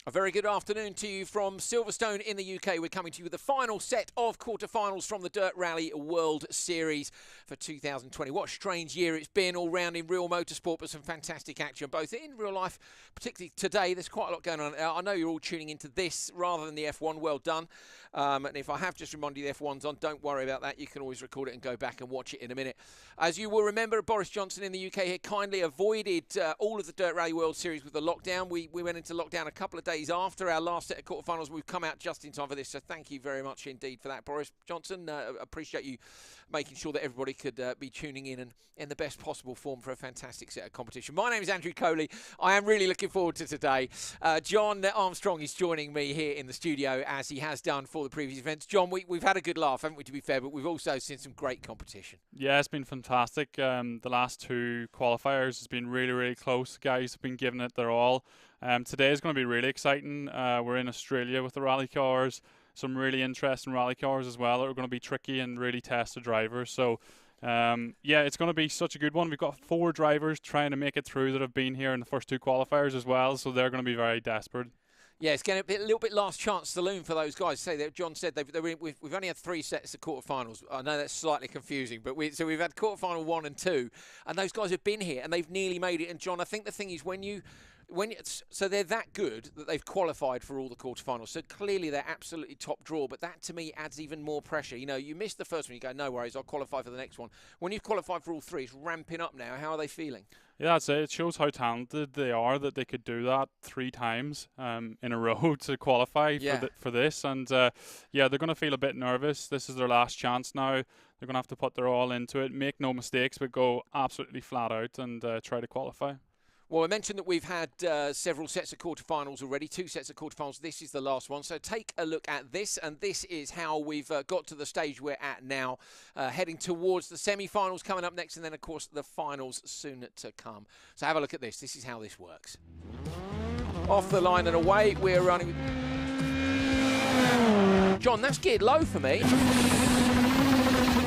A very good afternoon to you from Silverstone in the UK. We're coming to you with the final set of quarterfinals from the Dirt Rally World Series for 2020. What a strange year it's been all round in real motorsport, but some fantastic action, both in real life, particularly today. There's quite a lot going on. I know you're all tuning into this rather than the F1. Well done. And if I have just reminded you the F1's on, don't worry about that. You can always record it and go back and watch it in a minute. As you will remember, Boris Johnson in the UK had kindly avoided all of the Dirt Rally World Series with the lockdown. We went into lockdown a couple of days after our last set of quarterfinals. We've come out just in time for this, so thank you very much indeed for that, Boris Johnson. Appreciate you making sure that everybody could be tuning in and in the best possible form for a fantastic set of competition. My name is Andrew Coley. I am really looking forward to today. John Armstrong is joining me here in the studio, as he has done for the previous events. John, we've had a good laugh, haven't we, to be fair, but we've also seen some great competition. Yeah, it's been fantastic. The last two qualifiers has been really, really close. Guys have been giving it their all. Today is going to be really exciting. We're in Australia with the rally cars. Some really interesting rally cars as well that are going to be tricky and really test the drivers. So, yeah, it's going to be such a good one. We've got 4 drivers trying to make it through that have been here in the first 2 qualifiers as well. So they're going to be very desperate. Yeah, it's getting a little bit last chance saloon for those guys. Say that John said we've only had 3 sets of quarterfinals. I know that's slightly confusing, but we've had quarterfinal 1 and 2, and those guys have been here and they've nearly made it. And John, I think the thing is so they're that good that they've qualified for all the quarterfinals. So clearly they're absolutely top draw. But that to me adds even more pressure. You know, you missed the first one, you go, no worries, I'll qualify for the next one. When you've qualified for all 3, it's ramping up now. How are they feeling? Yeah, that's it. It shows how talented they are that they could do that 3 times in a row to qualify for this. And yeah, they're going to feel a bit nervous. This is their last chance now. They're going to have to put their all into it, make no mistakes, but go absolutely flat out and try to qualify. Well, I mentioned that we've had several sets of quarterfinals already, 2 sets of quarterfinals. This is the last one. So take a look at this, and this is how we've got to the stage we're at now, heading towards the semi-finals coming up next, and then, of course, the finals soon to come. So have a look at this. This is how this works. Off the line and away, we're running. John, that's geared low for me.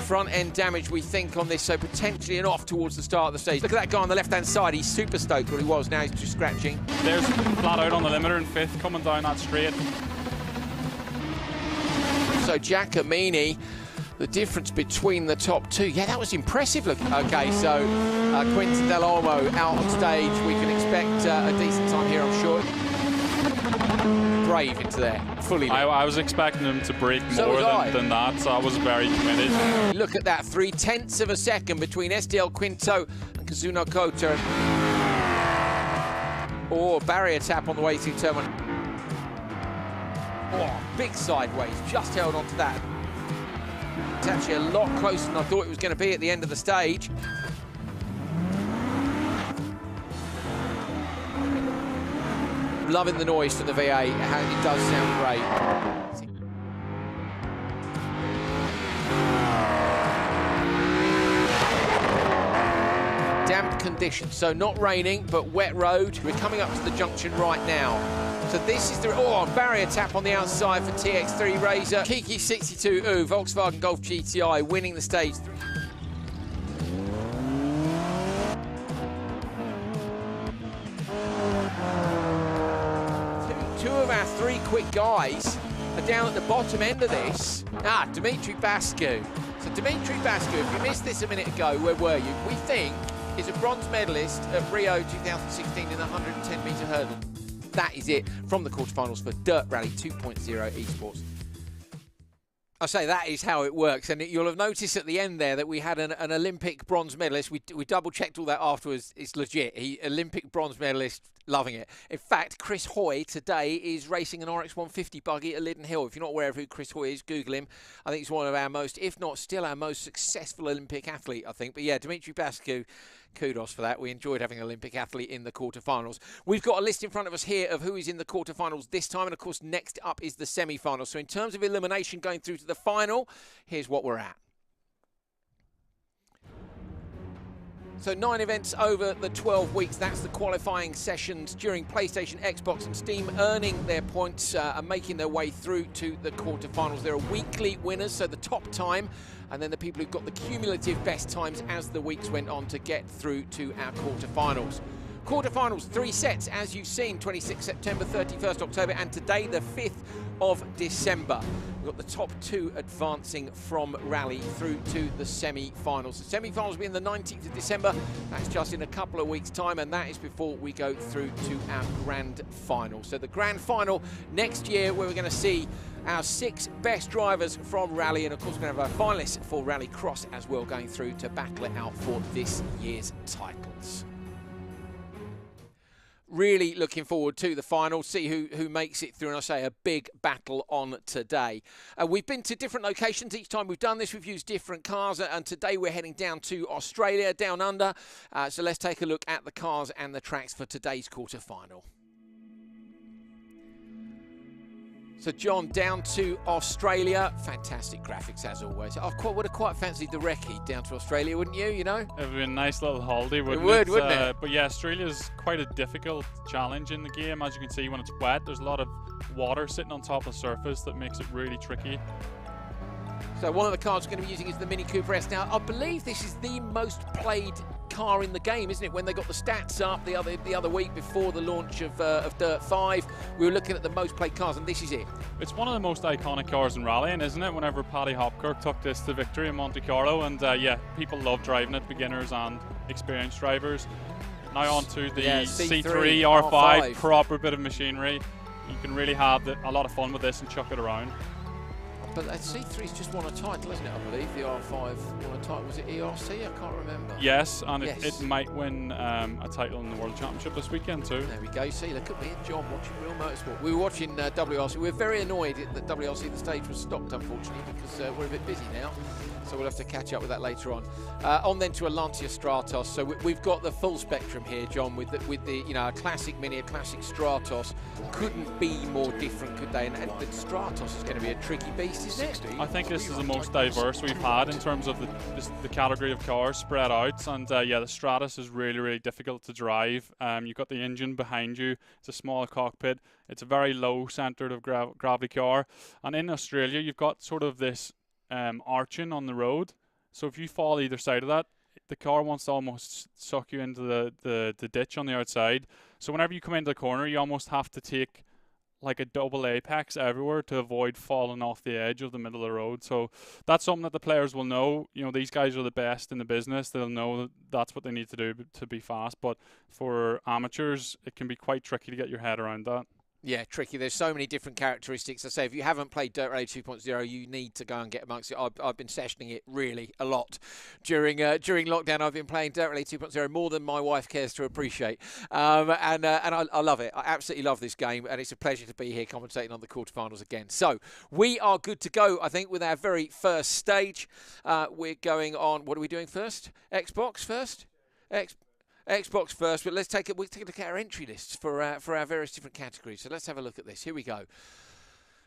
Front end damage, we think, on this, so potentially an off towards the start of the stage. Look at that guy on the left hand side, he's super stoked where he was, now he's just scratching. There's flat out on the limiter in 5th, coming down that straight. So Giacomini, the difference between the top 2, yeah, that was impressive. Look, okay, so Quinton Del Olmo out on stage, we can expect a decent time here, I'm sure. Brave into there, fully. I was expecting him to break more than that, so I was very committed. Look at that, 0.3 of a second between SDL Quinto and Kazuno Kota. Oh, barrier tap on the way through turn 1. Oh, big sideways, just held on to that. It's actually a lot closer than I thought it was going to be at the end of the stage. Loving the noise from the V8, it does sound great. Damp conditions, so not raining, but wet road. We're coming up to the junction right now. So this is the barrier tap on the outside for TX3 Razor. Kiki 62 Volkswagen Golf GTI winning the stage. Two of our 3 quick guys are down at the bottom end of this. Dimitri Bascu. So Dimitri Bascu, if you missed this a minute ago, where were you? We think is a bronze medalist at Rio 2016 in the 110-metre hurdle. That is it from the quarterfinals for Dirt Rally 2.0 Esports. I say that is how it works, and you'll have noticed at the end there that we had an Olympic bronze medalist. We double-checked all that afterwards. It's legit. Olympic bronze medalist, loving it. In fact, Chris Hoy today is racing an RX 150 buggy at Lydden Hill. If you're not aware of who Chris Hoy is, Google him. I think he's one of our most, if not still our most successful Olympic athlete, I think. But yeah, Dimitri Bascu, kudos for that. We enjoyed having an Olympic athlete in the quarterfinals. We've got a list in front of us here of who is in the quarterfinals this time, and of course next up is the semi-finals. So in terms of elimination going through to the final, here's what we're at. So 9 events over the 12 weeks. That's the qualifying sessions during PlayStation, Xbox and Steam, earning their points and making their way through to the quarterfinals. There are weekly winners, so the top time, and then the people who've got the cumulative best times as the weeks went on to get through to our quarterfinals. Quarterfinals, 3 sets, as you've seen, 26th September, 31st October, and today the 5th of December. We've got the top 2 advancing from Rally through to the semi-finals. The semi-finals will be on the 19th of December. That's just in a couple of weeks' time, and that is before we go through to our grand final. So the grand final next year, where we're going to see our 6 best drivers from Rally, and of course we're going to have our finalists for Rally Cross as well, going through to battle it out for this year's titles. Really looking forward to the final, see who makes it through, and I say a big battle on today. We've been to different locations. Each time we've done this, we've used different cars, and today we're heading down to Australia, down under. So let's take a look at the cars and the tracks for today's quarterfinal. So John, down to Australia. Fantastic graphics as always. I would have quite fancied the recce down to Australia, wouldn't you? You know, it would be a nice little holiday, wouldn't it? It would, wouldn't it? But yeah, Australia's quite a difficult challenge in the game. As you can see, when it's wet, there's a lot of water sitting on top of the surface that makes it really tricky. So one of the cars we're going to be using is the Mini Cooper S. Now, I believe this is the most played car in the game, isn't it? When they got the stats up the other week before the launch of Dirt 5, we were looking at the most played cars, and this is it. It's one of the most iconic cars in rallying, isn't it? Whenever Paddy Hopkirk took this to victory in Monte Carlo, and yeah, people love driving it, beginners and experienced drivers. Now on to the C3 R5, proper bit of machinery. You can really have a lot of fun with this and chuck it around. But C3's just won a title, isn't it? I believe the R5 won a title. Was it ERC? I can't remember. Yes, and it might win a title in the World Championship this weekend too. There we go. See, look at me and John watching Real Motorsport. We were watching WRC. We were very annoyed that WRC, the stage was stopped, unfortunately, because we're a bit busy now. So we'll have to catch up with that later on. On then to a Lancia Stratos. So we've got the full spectrum here, John, with the a classic Mini, a classic Stratos. Couldn't be more different, could they? And the Stratos is going to be a tricky beast, isn't it? I think this is the most diverse we've had in terms of the category of cars spread out. And yeah, the Stratos is really, really difficult to drive. You've got the engine behind you. It's a small cockpit. It's a very low centered of gravity car. And in Australia, you've got sort of this arching on the road, so if you fall either side of that, the car wants to almost suck you into the ditch on the outside. So whenever you come into the corner, you almost have to take like a double apex everywhere to avoid falling off the edge of the middle of the road. So that's something that the players will know. You know, these guys are the best in the business. They'll know that that's what they need to do to be fast. But for amateurs, it can be quite tricky to get your head around that. Yeah, tricky. There's so many different characteristics. I say, if you haven't played Dirt Rally 2.0, you need to go and get amongst it. I've been sessioning it really a lot during lockdown. I've been playing Dirt Rally 2.0 more than my wife cares to appreciate, and I love it. I absolutely love this game, and it's a pleasure to be here commentating on the quarterfinals again. So we are good to go, I think, with our very first stage. We're going on. What are we doing first? Xbox first. Xbox first, but we'll take a look at our entry lists for our various different categories. So let's have a look at this. Here we go.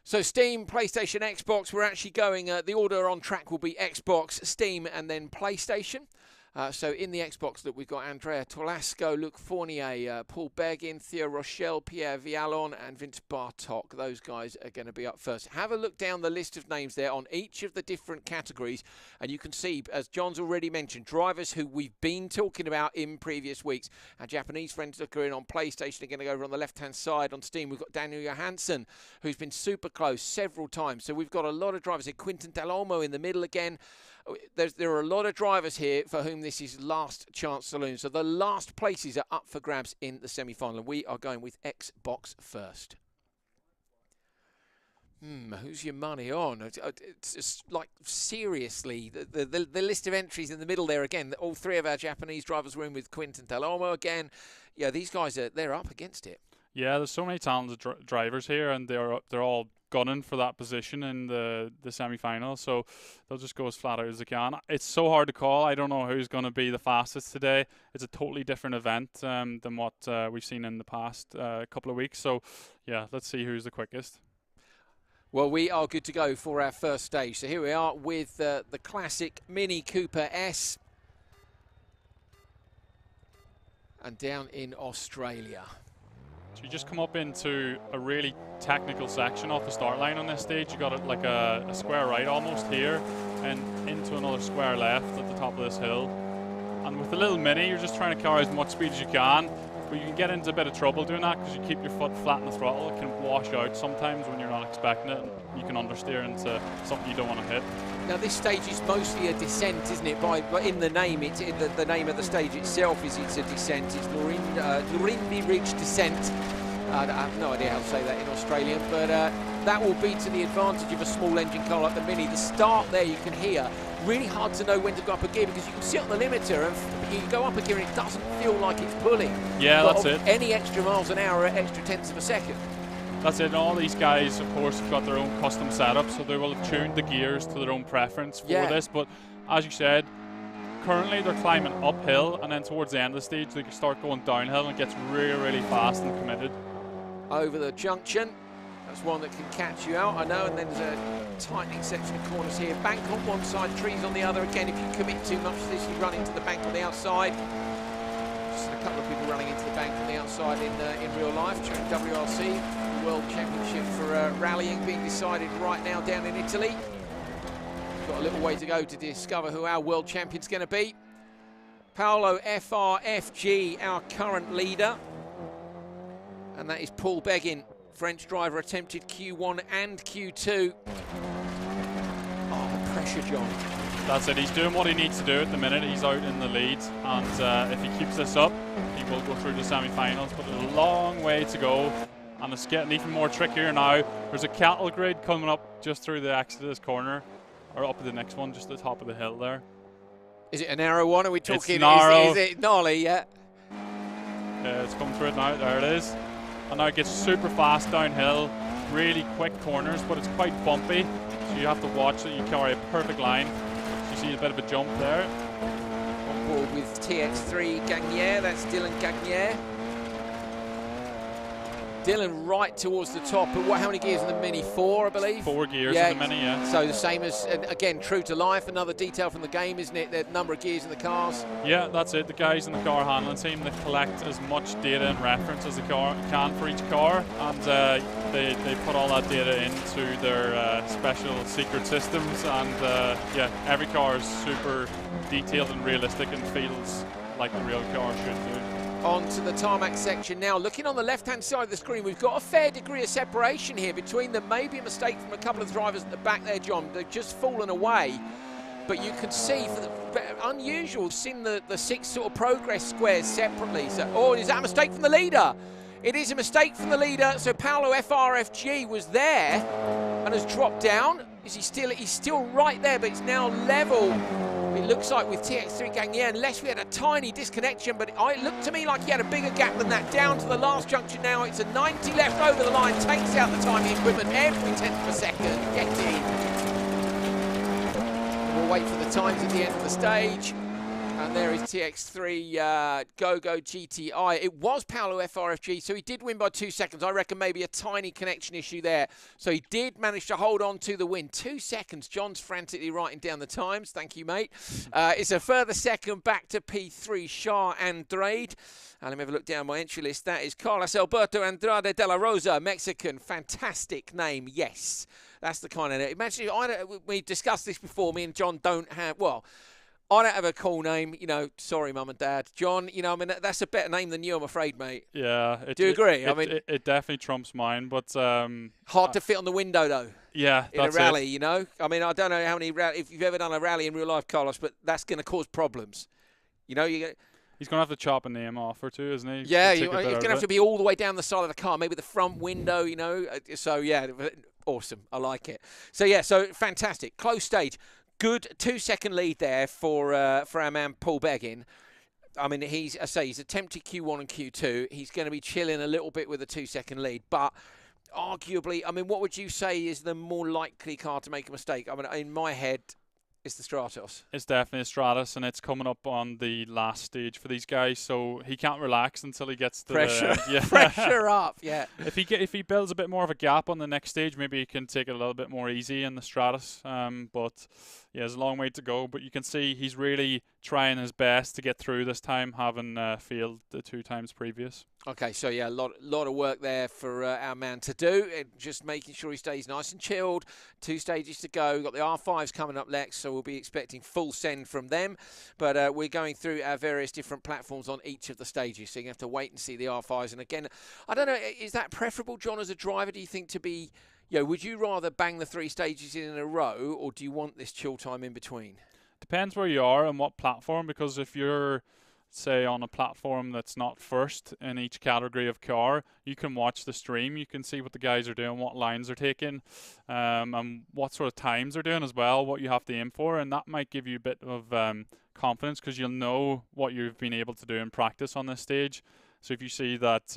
So Steam, PlayStation, Xbox. We're actually going, the order on track will be Xbox, Steam, and then PlayStation. So in the Xbox, look, we've got Andrea Tolasco, Luc Fournier, Paul Bergin, Theo Rochelle, Pierre Vialon, and Vince Bartok. Those guys are going to be up first. Have a look down the list of names there on each of the different categories, and you can see, as John's already mentioned, drivers who we've been talking about in previous weeks. Our Japanese friends look in on PlayStation are going to go over on the left-hand side. On Steam, we've got Daniel Johansson, who's been super close several times. So we've got a lot of drivers here. Quinton Del Olmo in the middle again. There are a lot of drivers here for whom this is last chance saloon. So the last places are up for grabs in the semi-final. And we are going with Xbox first. Who's your money on? It's like, seriously, the list of entries in the middle there again. All 3 of our Japanese drivers were in with Quinton Del Olmo again. Yeah, these guys they're up against it. Yeah, there's so many talented drivers here, and they're all gunning for that position in the semi-final, so they'll just go as flat out as they can. It's so hard to call. I don't know who's going to be the fastest today. It's a totally different event than what we've seen in the past couple of weeks, so yeah, let's see who's the quickest. Well, we are good to go for our first stage. So here we are with the classic Mini Cooper S, and down in Australia. So you just come up into a really technical section off the start line on this stage. You got it like a square right almost here, and into another square left at the top of this hill. And with the little Mini, you're just trying to carry as much speed as you can. but you can get into a bit of trouble doing that because you keep your foot flat on the throttle. It can wash out sometimes when you're not expecting it. You can understeer into something you don't want to hit. Now this stage is mostly a descent, isn't it? But in the name, the name of the stage itself is it's a descent. It's Noorinbee Ridge Descent. I have no idea how to say that in Australian, but that will be to the advantage of a small engine car like the Mini. The start there you can hear, really hard to know when to go up a gear because you can sit on the limiter and you go up a gear and it doesn't feel like it's pulling. Yeah, but that's it. Any extra miles an hour are extra tenths of a second. That's it, and all these guys, of course, have got their own custom setup, so they will have tuned the gears to their own preference for this. But as you said, currently they're climbing uphill, and then towards the end of the stage, they can start going downhill, and it gets really, really fast and committed. Over the junction, that's one that can catch you out, I know, and then there's a tightening section of corners here. Bank on one side, trees on the other. Again, if you commit too much to this, you run into the bank on the outside. Just a couple of people running into the bank on the outside in real life during WRC. World Championship for rallying being decided right now down in Italy. Got a little way to go to discover who our world champion's going to be. Paolo FRFG, our current leader. And that is Paul Beggin, French driver, attempted Q1 and Q2. Oh, the pressure, John. That's it, he's doing what he needs to do at the minute. He's out in the lead, and if he keeps this up, he will go through the semi-finals, but there's a long way to go. And it's getting even more trickier now. There's a cattle grid coming up just through the exit of this corner, or up at the next one, just at the top of the hill there. Is it a narrow one? Are we talking? It's narrow. Is it gnarly? Yeah. Yeah, it's coming through it now. There it is. And now it gets super fast downhill, really quick corners, but it's quite bumpy. So you have to watch that you carry a perfect line. So you see a bit of a jump there. On board with TX3 Gagnier. That's Dylan Gagnier. Dylan right towards the top, but how many gears in the Mini? 4, I believe? 4 gears in the Mini, yeah. So the same as, again, true to life, another detail from the game, isn't it? The number of gears in the cars. Yeah, that's it. The guys in the car handling team, they collect as much data and reference as they can for each car, and they put all that data into their special secret systems, and yeah, every car is super detailed and realistic and feels like the real car should do. On to the tarmac section now. Looking on the left-hand side of the screen, we've got a fair degree of separation here between them. Maybe a mistake from a couple of drivers at the back there, John. They've just fallen away. But you can see, for the unusual, seeing the 6 sort of progress squares separately. So, oh, is that a mistake from the leader? It is a mistake from the leader. So Paolo FRFG was there and has dropped down. Is he still? He's still right there, but it's now level. It looks like with TX3 Gagnier, unless we had a tiny disconnection, but it looked to me like he had a bigger gap than that. Down to the last junction now. It's a 90 left over the line. Takes out the timing equipment every 10th of a second. Get in. We'll wait for the times at the end of the stage. And there is TX3 GoGo GTI. It was Paolo FRFG, so he did win by 2 seconds. I reckon maybe a tiny connection issue there. So he did manage to hold on to the win. 2 seconds. John's frantically writing down the times. Thank you, mate. It's a further second back to P3, Shah Andrade. And let me have a look down my entry list. That is Carlos Alberto Andrade de la Rosa, Mexican. Fantastic name, yes. That's the kind of... Imagine, we discussed this before. Me and John don't have... Well... I don't have a cool name, you know, sorry, Mum and Dad. John, you know, I mean, that's a better name than you, I'm afraid, mate. Yeah. Do you agree? It definitely trumps mine, but... hard to fit on the window, though. Yeah, in a rally, you know? I mean, I don't know how many... If you've ever done a rally in real life, Carlos, but that's going to cause problems. You know, he's going to have to chop a name off or two, isn't he? Yeah, he's going to have to be all the way down the side of the car, maybe the front window, you know? So, yeah, awesome. I like it. So, yeah, so fantastic. Close stage. Good 2-second lead there for our man Paul Beggin. I mean, he's attempted Q1 and Q2. He's going to be chilling a little bit with a 2-second lead, but arguably, I mean, what would you say is the more likely car to make a mistake? I mean, in my head, it's the Stratos. It's definitely a Stratos, and it's coming up on the last stage for these guys, so he can't relax until he gets to pressure. Yeah. Pressure up, yeah. If he builds a bit more of a gap on the next stage, maybe he can take it a little bit more easy in the Stratos. But yeah, there's a long way to go, but you can see he's really trying his best to get through this time, having failed the 2 times previous. Okay, so yeah, a lot of work there for our man to do. Just making sure he stays nice and chilled. 2 stages to go. We've got the R5s coming up next, so we'll be expecting full send from them. But we're going through our various different platforms on each of the stages, so you have to wait and see the R5s. And again, I don't know, is that preferable, John, as a driver? Do you think to be, would you rather bang the 3 stages in a row, or do you want this chill time in between? Depends where you are and what platform, because if you're, say, on a platform that's not first in each category of car, you can watch the stream, you can see what the guys are doing, what lines they're taking, and what sort of times they're doing as well, what you have to aim for, and that might give you a bit of confidence, because you'll know what you've been able to do in practice on this stage. So if you see that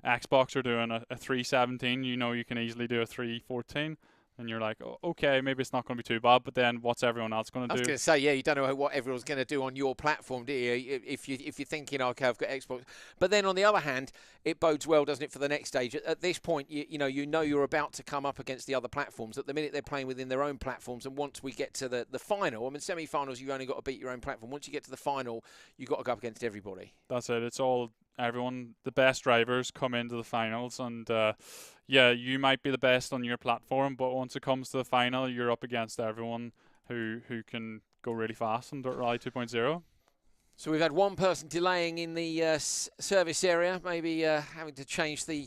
Xbox are doing a 317, you know you can easily do a 314. And you're like, oh, okay, maybe it's not going to be too bad, but then what's everyone else going to do? I was going to say, yeah, you don't know what everyone's going to do on your platform, do you? If you're thinking, okay, I've got Xbox. But then on the other hand, it bodes well, doesn't it, for the next stage? At this point, you know you're about to come up against the other platforms. At the minute, they're playing within their own platforms, and once we get to the final, I mean, semi-finals, you've only got to beat your own platform. Once you get to the final, you've got to go up against everybody. That's it. It's all everyone. The best drivers come into the finals, and yeah, you might be the best on your platform, but once it comes to the final, you're up against everyone who can go really fast in Dirt Rally 2.0. So we've had one person delaying in the service area, maybe having to change the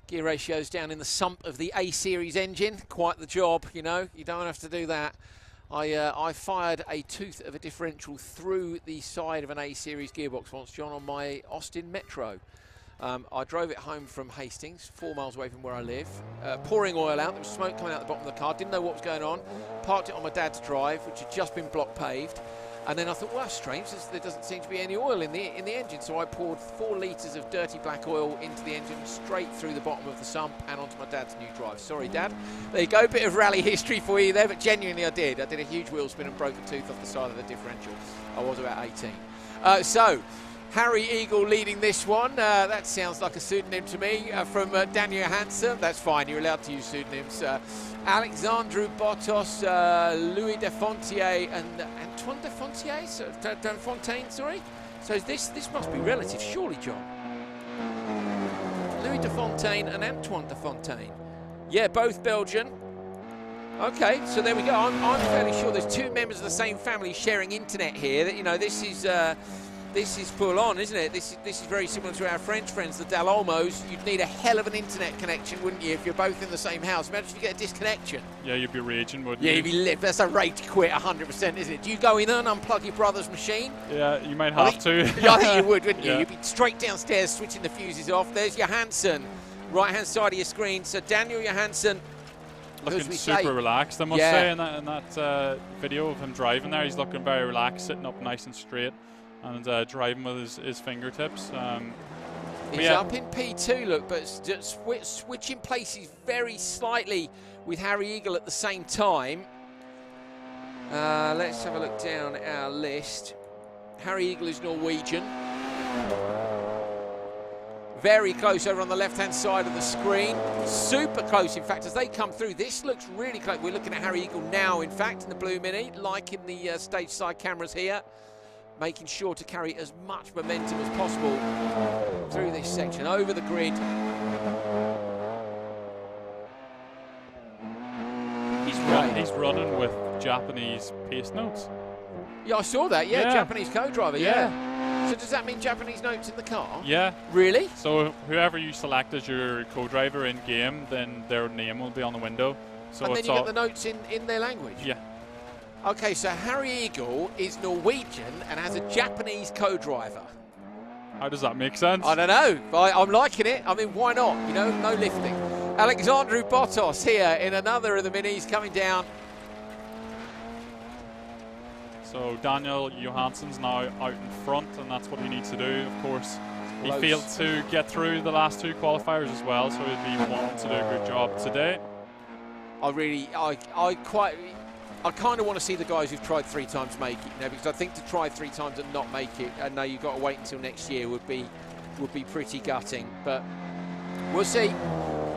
gear ratios down in the sump of the A-Series engine. Quite the job, you know. You don't have to do that. I fired a tooth of a differential through the side of an A-Series gearbox once, John, on my Austin Metro. I drove it home from Hastings, 4 miles away from where I live, pouring oil out. There was smoke coming out the bottom of the car. Didn't know what was going on. Parked it on my dad's drive, which had just been block paved. And then I thought, well, that's strange. There doesn't seem to be any oil in the engine. So I poured 4 litres of dirty black oil into the engine, straight through the bottom of the sump and onto my dad's new drive. Sorry, Dad. There you go. Bit of rally history for you there, but genuinely I did. I did a huge wheel spin and broke a tooth off the side of the differential. I was about 18. So Harry Eagle leading this one. That sounds like a pseudonym to me, from Daniel Hansen. That's fine, you're allowed to use pseudonyms. Alexandru Bottos, Louis Defontier, and Antoine Defontier? Defontaine, sorry. So this must be relative, surely, John? Louis Defontaine and Antoine Defontaine. Yeah, both Belgian. Okay, so there we go. I'm fairly sure there's 2 members of the same family sharing internet here. That, you know, this is full on, isn't it? This is very similar to our French friends, the Dalolmos. You'd need a hell of an internet connection, wouldn't you, if you're both in the same house? Imagine if you get a disconnection. Yeah, you'd be raging, wouldn't you? Yeah, you'd be lit. That's a rage quit, 100%, isn't it? Do you go in and unplug your brother's machine? Yeah, you might have to. Yeah, I think you would, wouldn't you? Yeah. You'd be straight downstairs switching the fuses off. There's Johansson, right-hand side of your screen. So Daniel Johansson, looking super relaxed, I must say, in that video of him driving there. He's looking very relaxed, sitting up nice and straight, and driving with his fingertips. He's up in P2, look, but just switching places very slightly with Harry Eagle at the same time. Let's have a look down our list. Harry Eagle is Norwegian. Very close over on the left-hand side of the screen. Super close, in fact, as they come through. This looks really close. We're looking at Harry Eagle now, in fact, in the Blue Mini, like in the stage side cameras here, making sure to carry as much momentum as possible through this section, over the grid. He's running with Japanese pace notes. Yeah, I saw that, yeah. Japanese co-driver, yeah. So does that mean Japanese notes in the car? Yeah. Really? So whoever you select as your co-driver in game, then their name will be on the window. So and then you get the notes in their language? Yeah. Okay, so Harry Eagle is Norwegian and has a Japanese co-driver. How does that make sense? I don't know, but I'm liking it. I mean, why not? You know, no lifting. Alexandru Bottos here in another of the minis coming down. So Daniel Johansson's now out in front, and that's what he needs to do. Of course, he failed to get through the last 2 qualifiers as well, so he'd be wanting to do a good job today. I kind of want to see the guys who've tried 3 times make it, you know, because I think to try 3 times and not make it, and now you've got to wait until next year would be pretty gutting. But we'll see.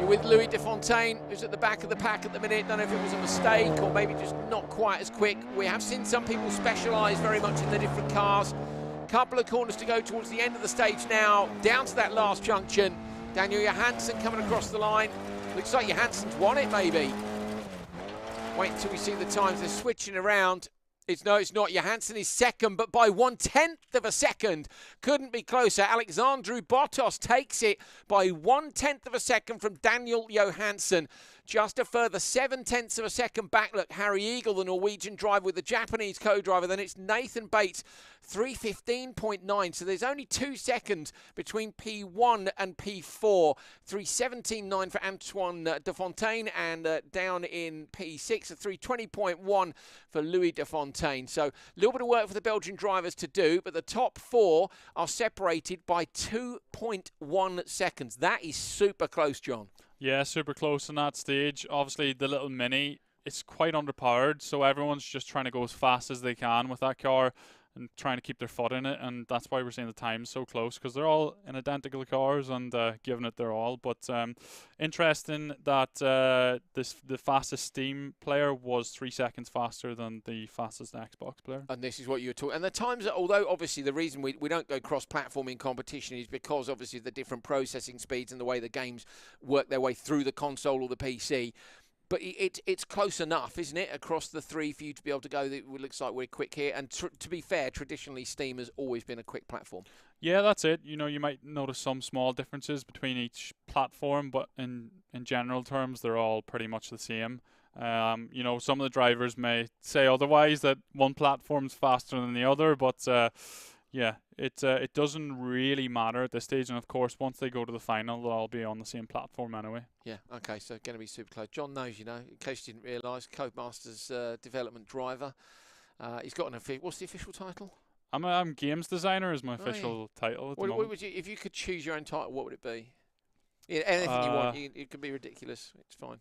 You're with Louis Defontaine, who's at the back of the pack at the minute. Don't know if it was a mistake or maybe just not quite as quick. We have seen some people specialise very much in the different cars. Couple of corners to go towards the end of the stage now, down to that last junction. Daniel Johansson coming across the line. Looks like Johansson's won it, maybe. Wait until we see the times. They're switching around. No, it's not. Johansson is second, but by 1/10 of a second. Couldn't be closer. Alexandru Bottas takes it by 1/10 of a second from Daniel Johansson. Just a further 7/10 of a second back. Look, Harry Eagle, the Norwegian driver, with the Japanese co-driver. Then it's Nathan Bates, 3:15.9. So there's only 2 seconds between P1 and P4. 3:17.9 for Antoine Defontaine, and down in P6 at 3:20.1 for Louis Defontaine. So a little bit of work for the Belgian drivers to do, but the top 4 are separated by 2.1 seconds. That is super close, John. Yeah, super close in that stage. Obviously, the little Mini, it's quite underpowered, so everyone's just trying to go as fast as they can with that car and trying to keep their foot in it, and that's why we're seeing the times so close, because they're all in identical cars and giving it their all. But interesting that the fastest Steam player was 3 seconds faster than the fastest Xbox player. And this is what you were talking. And the times, although obviously the reason we don't go cross-platform in competition is because obviously the different processing speeds and the way the games work their way through the console or the PC. But it's close enough, isn't it, across the 3 for you to be able to go, it looks like we're quick here. And to be fair, traditionally Steam has always been a quick platform. Yeah, that's it. You know, you might notice some small differences between each platform, but in general terms, they're all pretty much the same. You know, some of the drivers may say otherwise, that one platform's faster than the other, but yeah, it doesn't really matter at this stage. And of course, once they go to the final, they'll all be on the same platform anyway. Yeah, okay, so going to be super close. John knows, you know, in case you didn't realise, Codemasters development driver. He's got an official. What's the official title? I'm games designer is my official title at the moment. What would you, if you could choose your own title, what would it be? Yeah, anything you want. It could be ridiculous. It's fine.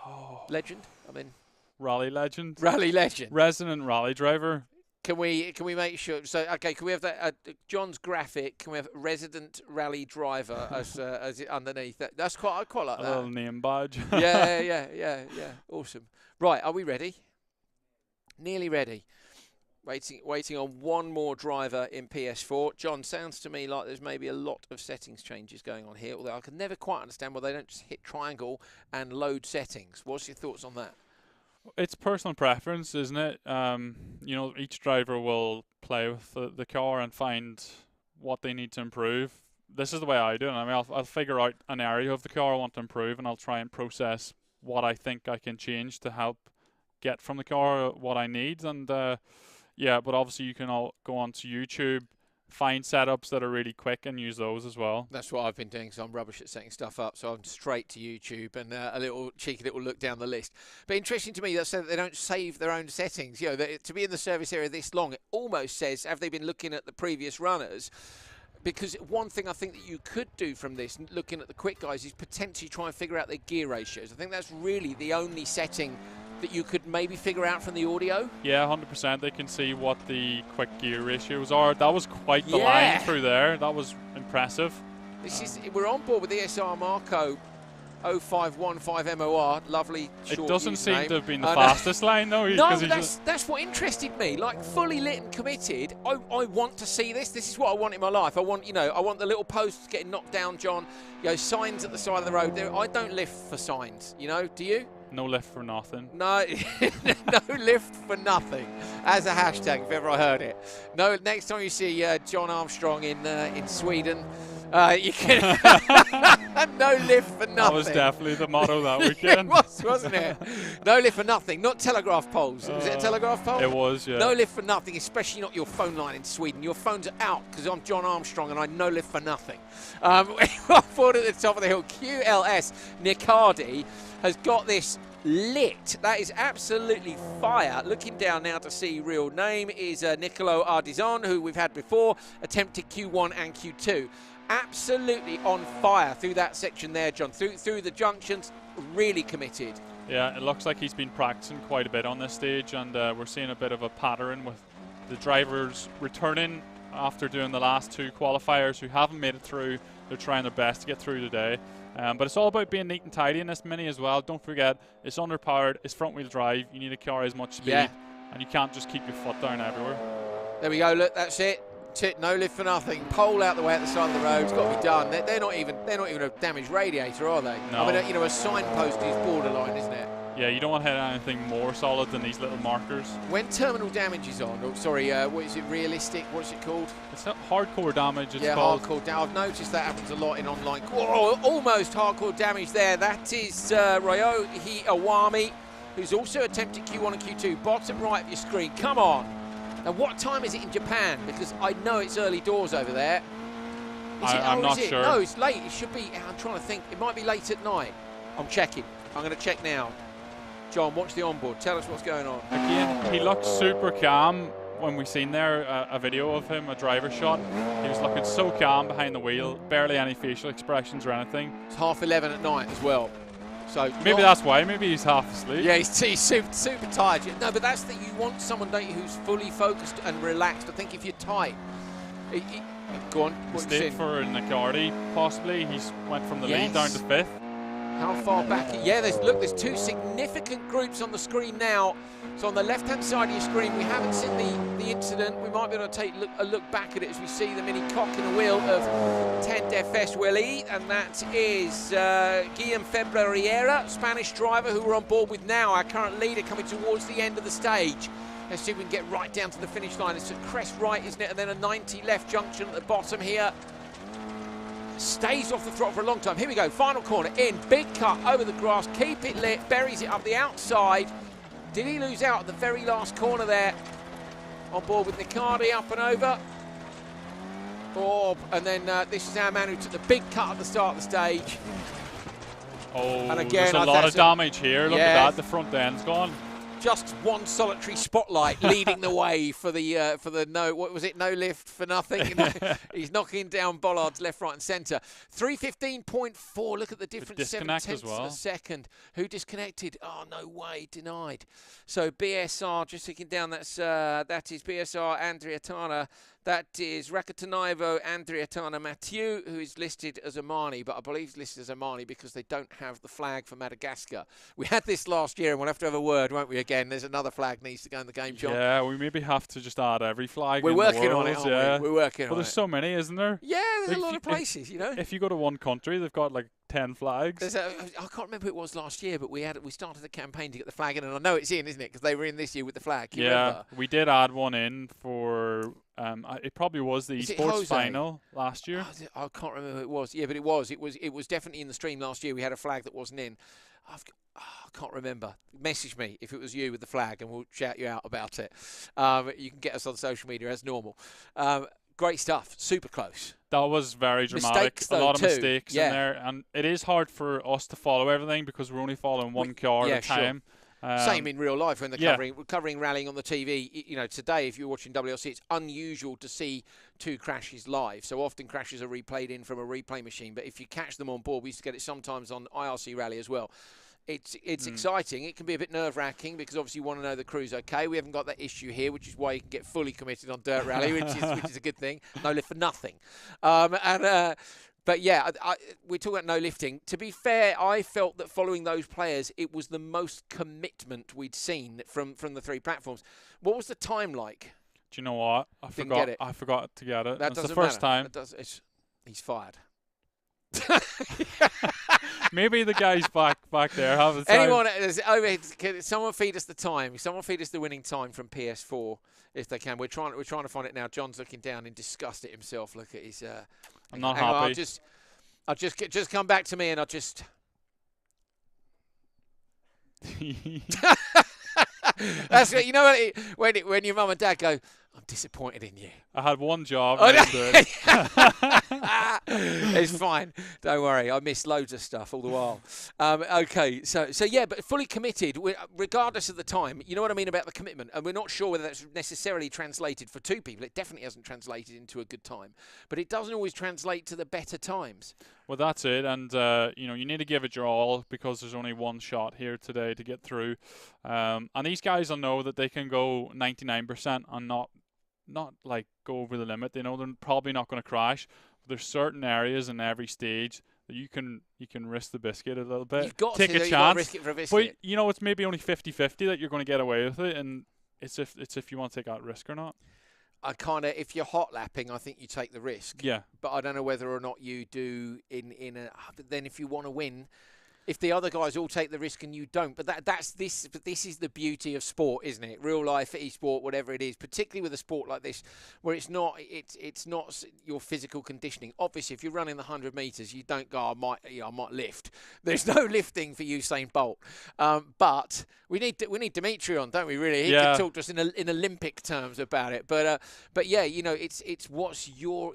Oh. Legend. I mean. Rally legend. Rally legend. Resident rally driver. Can we make sure? So okay, can we have that John's graphic? Can we have resident rally driver as it underneath? That's I quite like that. A little name badge. yeah. Awesome. Right, are we ready? Nearly ready. Waiting on one more driver in PS4. John, sounds to me like there's maybe a lot of settings changes going on here. Although I can never quite understand why they don't just hit triangle and load settings. What's your thoughts on that? It's personal preference, isn't it? You know, each driver will play with the car and find what they need to improve. This is the way I do it. I mean, I'll figure out an area of the car I want to improve, and I'll try and process what I think I can change to help get from the car what I need. And yeah, but obviously you can all go onto YouTube, find setups that are really quick and use those as well. That's what I've been doing, so I'm rubbish at setting stuff up, so I'm straight to YouTube and a little cheeky little look down the list. But interesting to me that they don't save their own settings. You know, to be in the service area this long, it almost says, have they been looking at the previous runners? Because one thing I think that you could do from this, looking at the quick guys, is potentially try and figure out their gear ratios. I think that's really the only setting that you could maybe figure out from the audio. Yeah, 100%. They can see what the quick gear ratios are. That was quite the line through there. That was impressive. We're on board with ESR Marco 0515 MOR. Lovely short It doesn't seem name. to have been the fastest line though. No, that's what interested me. Like, fully lit and committed. I want to see this. This is what I want in my life. I want the little posts getting knocked down, John. You know, signs at the side of the road. I don't lift for signs. You know, do you? No lift for nothing. No, no lift for nothing. As a hashtag, if ever I heard it. No, next time you see John Armstrong in Sweden, you can no lift for nothing. That was definitely the motto that weekend. It was, wasn't it? No lift for nothing. Not telegraph poles. Was it a telegraph pole? It was, yeah. No lift for nothing, especially not your phone line in Sweden. Your phones are out because I'm John Armstrong and I no lift for nothing. Forward at the top of the hill, QLS Nicardi has got this lit. That is absolutely fire. Looking down now to see real name is Nicolo Ardizon, who we've had before, attempted Q1 and Q2. Absolutely on fire through that section there, John. Through the junctions, really committed. Yeah, it looks like he's been practicing quite a bit on this stage, and we're seeing a bit of a pattern with the drivers returning after doing the last 2 qualifiers who haven't made it through. They're trying their best to get through today. But it's all about being neat and tidy in this Mini as well. Don't forget, it's underpowered, it's front-wheel drive. You need to carry as much speed, and you can't just keep your foot down everywhere. There we go. Look, that's it. No lift for nothing. Pole out the way at the side of the road. It's got to be done. They're not even a damaged radiator, are they? No. I mean, you know, a signpost is borderline, isn't it? Yeah, you don't want to hit anything more solid than these little markers. When terminal damage is on, what is it, realistic? What's it called? It's not hardcore damage, it's called. Hardcore damage. I've noticed that happens a lot in online. Oh, almost hardcore damage there. That is Ryohei Awami, who's also attempted Q1 and Q2. Bottom right of your screen. Come on. Now, what time is it in Japan? Because I know it's early doors over there. I'm not sure. No, it's late. It should be. I'm trying to think. It might be late at night. I'm checking. I'm going to check now. John, watch the onboard. Tell us what's going on. Again, he looked super calm when we seen there a video of him, a driver shot. He was looking so calm behind the wheel, barely any facial expressions or anything. It's 11:30 at night as well. So maybe that's why. Maybe he's half asleep. Yeah, he's super tired. No, but that's that. You want someone, don't you, who's fully focused and relaxed. I think if you're tight, go on. Mistake for Nicardi, possibly. He's went from the lead down to 5th. How far back? Yeah, there's two significant groups on the screen now. So on the left-hand side of your screen, we haven't seen the incident. We might be able to take a look back at it as we see the mini cock and a wheel of 10 DFS Willie, and that is Guillaume Febreriera, Spanish driver who we're on board with now, our current leader coming towards the end of the stage. Let's see if we can get right down to the finish line. It's a crest right, isn't it? And then a 90 left junction at the bottom here. Stays off the throttle for a long time. Here we go, final corner in, big cut over the grass, keep it lit, buries it up the outside. Did he lose out at the very last corner there? On board with Nicardi, up and over. Oh, and then this is our man who took the big cut at the start of the stage. Oh, and again, there's a lot of damage here. Look at that, the front end's gone. Just one solitary spotlight leading the way for the no, what was it, no lift for nothing. He's knocking down bollards left, right and centre. 315.4, look at the difference, 7/10 as well. of a second. Who disconnected? Oh, no way, denied. So BSR, just looking down, that is BSR Andriatana. That is Rakatanivo Andriatana Mathieu, who is listed as Omani, but I believe he's listed as Omani because they don't have the flag for Madagascar. We had this last year, and we'll have to have a word, won't we, again? There's another flag needs to go in the game, John. Yeah, we maybe have to just add every flag. We're working on it, aren't we? We're working on it. Well, there's so many, isn't there? Yeah, there's a lot of places, you know. If you go to one country, they've got like 10 flags. I can't remember who it was last year, but we started a campaign to get the flag in, and I know it's in, isn't it? Because they were in this year with the flag. Can you remember? We did add one in for. It probably was the Esports final last year. I can't remember who it was. Yeah, but it was definitely in the stream last year. We had a flag that wasn't in. I can't remember. Message me if it was you with the flag, and we'll shout you out about it. You can get us on social media as normal. Great stuff. Super close. That was very dramatic. Mistakes, though, a lot of too. mistakes in there, and it is hard for us to follow everything because we're only following one car at a time. Sure. Same in real life when they're covering rallying on the TV. You know, today if you're watching WLC, it's unusual to see two crashes live. So often crashes are replayed in from a replay machine. But if you catch them on board, we used to get it sometimes on IRC Rally as well. It's exciting. It can be a bit nerve-wracking because obviously you want to know the crew's okay. We haven't got that issue here, which is why you can get fully committed on Dirt Rally, which is a good thing. No lift for nothing. But yeah, we're talking about no lifting. To be fair, I felt that following those players, it was the most commitment we'd seen from the three platforms. What was the time like? Do you know what? I forgot to get it. That's the first time. He's fired. Maybe the guys back there have the time. Anyone overhead? Someone feed us the time. Someone feed us the winning time from PS4 if they can. We're trying to find it now. John's looking down in disgust at himself. Look at his. I'm not happy. I'll just come back to me and I'll just. That's what, you know what when your mum and dad go, I'm disappointed in you. I had one job. It's fine. Don't worry. I missed loads of stuff all the while. Okay. So yeah, but fully committed, regardless of the time. You know what I mean about the commitment. And we're not sure whether that's necessarily translated for two people. It definitely hasn't translated into a good time. But it doesn't always translate to the better times. Well, that's it. And, you need to give it your all because there's only one shot here today to get through. And these guys will know that they can go 99% and not like go over the limit. They know they're probably not going to crash, there's certain areas in every stage that you can risk the biscuit a little bit. You've got take to, a you've chance, got to risk it for a biscuit. but you know it's maybe only 50-50 that you're going to get away with it, and it's if you want to take that risk or not. I kind of, if you're hot lapping, I think you take the risk. Yeah. But I don't know whether or not you do in a. But then if you want to win, if the other guys all take the risk and you don't, but this is the beauty of sport, isn't it? Real life, esport, whatever it is, particularly with a sport like this, where it's not your physical conditioning. Obviously, if you're running the 100 meters, you don't go, I might lift. There's no lifting for Usain Bolt. But we need Dimitri on, don't we? Really, he can talk to us in Olympic terms about it. But yeah, you know, it's what's your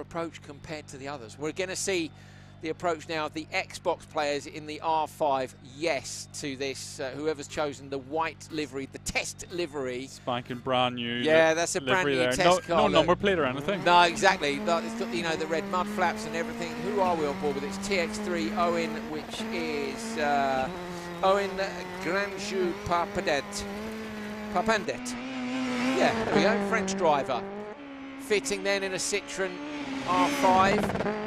approach compared to the others. We're going to see the approach now of the Xbox players in the R5, yes, to this. Whoever's chosen the white livery, the test livery. Spanking brand new. Yeah, that's a brand new test car. No number plate or anything. No, exactly. It's got, you know, the red mud flaps and everything. Who are we on board with? It's TX3 Owen, which is Owen Granjou Papandet. Yeah, there we go. French driver. Fitting then in a Citroen R5.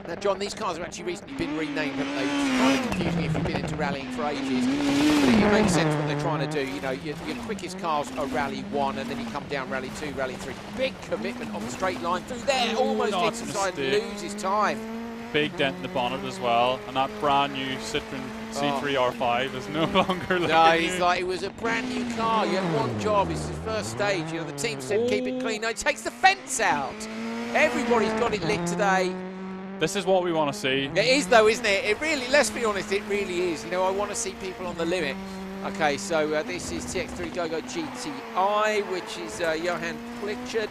Now, John, these cars have actually recently been renamed, haven't they? It's kind of confusing if you've been into rallying for ages. But it makes sense what they're trying to do. You know, your quickest cars are Rally 1, and then you come down Rally 2, Rally 3. Big commitment on the straight line through there. Almost hits the side and loses time. Big dent in the bonnet as well. And that brand new Citroen C3 R5 is no longer looking No, he's like, it was a brand new car. You had one job. It's his first stage. You know, the team said keep it clean. No, he takes the fence out. Everybody's got it lit today. This is what we want to see. It is, though, isn't it? It really, let's be honest, it really is. You know, I want to see people on the limit. Okay, so this is TX3 Gogo GTI, which is Johan Pritchard.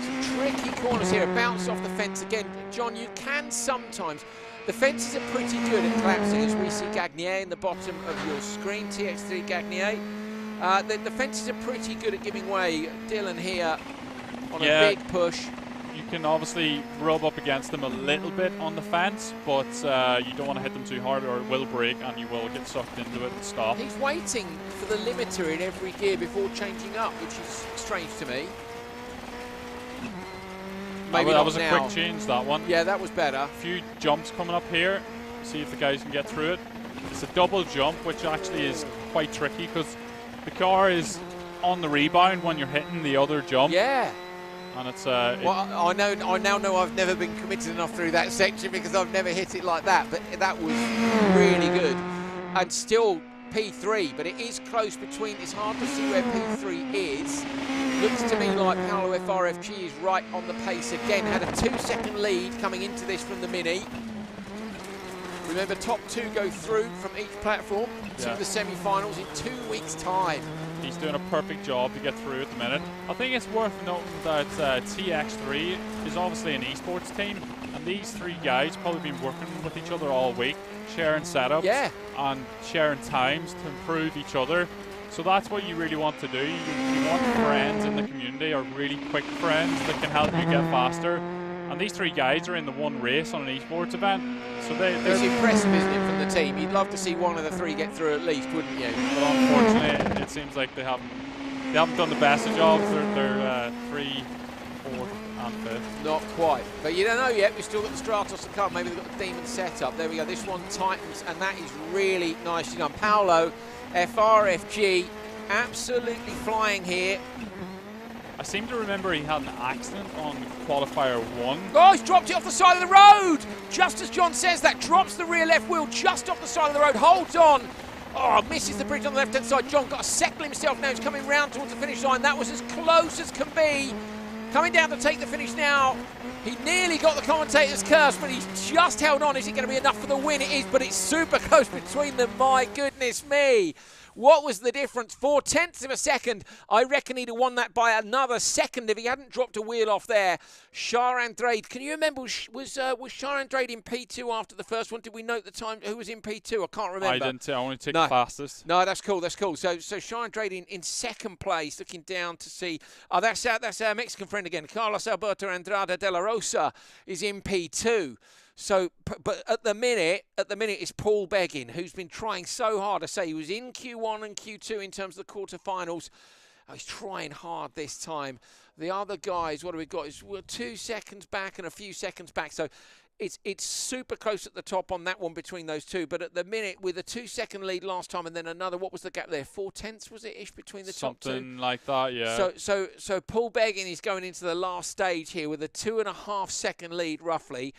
Some tricky corners here. A bounce off the fence again. John, you can sometimes. The fences are pretty good at collapsing, as we see Gagnier in the bottom of your screen. TX3 Gagnier. The fences are pretty good at giving way. Dylan here on a big push. You can obviously rub up against them a little bit on the fence, but you don't want to hit them too hard or it will break and you will get sucked into it and stop. He's waiting for the limiter in every gear before changing up, which is strange to me. Maybe that was now. A quick change, that one. Yeah, that was better. A few jumps coming up here. See if the guys can get through it. It's a double jump, which actually is quite tricky because the car is on the rebound when you're hitting the other jump. Yeah. And it's well, I now know I've never been committed enough through that section because I've never hit it like that, but that was really good. And still P3, but it is close between. It's hard to see where P3 is. Looks to me like Paolo FRFG is right on the pace again. Had a 2-second lead coming into this from the Mini. Remember, top 2 go through from each platform to the semi-finals in 2 weeks' time. He's doing a perfect job to get through at the minute. I think it's worth noting that TX3 is obviously an esports team, and these 3 guys probably been working with each other all week, sharing setups and sharing times to improve each other. So that's what you really want to do. You want friends in the community, or really quick friends that can help you get faster. And these 3 guys are in the one race on an esports event. So it's impressive, isn't it, from the team? You'd love to see one of the 3 get through at least, wouldn't you? But unfortunately, it seems like they haven't done the best of jobs. They're 3, 4, and 5th. Not quite. But you don't know yet. We've still got the Stratos to come. Maybe they've got the Demon set up. There we go. This one tightens, and that is really nicely done. Paolo, FRFG, absolutely flying here. I seem to remember he had an accident on qualifier 1. Oh, he's dropped it off the side of the road! Just as John says that, drops the rear left wheel just off the side of the road, holds on. Oh, misses the bridge on the left-hand side. John got to settle himself now. He's coming round towards the finish line. That was as close as can be. Coming down to take the finish now. He nearly got the commentator's curse, but he's just held on. Is it going to be enough for the win? It is, but it's super close between them. My goodness me. What was the difference? 0.4 of a second. I reckon he'd have won that by another second if he hadn't dropped a wheel off there. Char Andrade. Can you remember, was Char Andrade in P2 after the first one? Did we note the time? Who was in P2? I can't remember. I didn't. I only took the fastest. No, that's cool. That's cool. So Char Andrade in second place, looking down to see. Oh, that's our Mexican friend again. Carlos Alberto Andrade de la Rosa is in P2. So, but at the minute, it's Paul Beggin, who's been trying so hard. I say he was in Q1 and Q2 in terms of the quarterfinals. Oh, he's trying hard this time. The other guys, what have we got? We're 2 seconds back and a few seconds back. So it's super close at the top on that one between those two. But at the minute, with a 2-second lead last time and then another, what was the gap there? 4/10 was it ish between the top two? Something like that, yeah. So Paul Beggin is going into the last stage here with a 2.5-second lead roughly.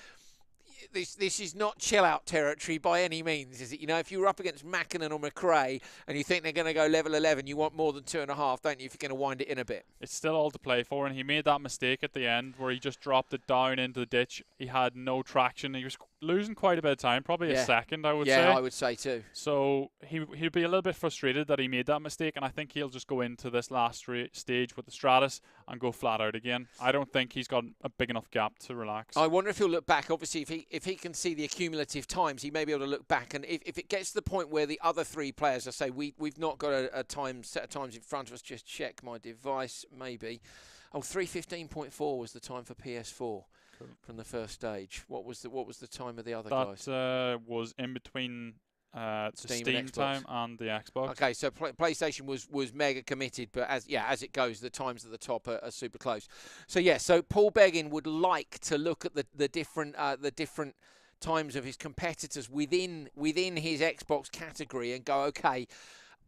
This is not chill-out territory by any means, is it? You know, if you were up against Mackinnon or McRae and you think they're going to go level 11, you want more than 2.5, don't you, if you're going to wind it in a bit? It's still all to play for, and he made that mistake at the end where he just dropped it down into the ditch. He had no traction. He was losing quite a bit of time, probably a second, I would say. Yeah, I would say too. So he'd be a little bit frustrated that he made that mistake, and I think he'll just go into this last stage with the Stratus and go flat out again. I don't think he's got a big enough gap to relax. I wonder if he'll look back. Obviously, if he can see the accumulative times, he may be able to look back. And if it gets to the point where the other three players, I say, we've not got a set of times in front of us. Just check my device, maybe. Oh, 3:15.4 was the time for PS4 from the first stage. What was the time of the other guys? That was in between Steam time and the Xbox. Okay, so PlayStation was mega committed, but as it goes, the times at the top are super close. So so Paul Beggin would like to look at the different times of his competitors within his Xbox category and go, okay,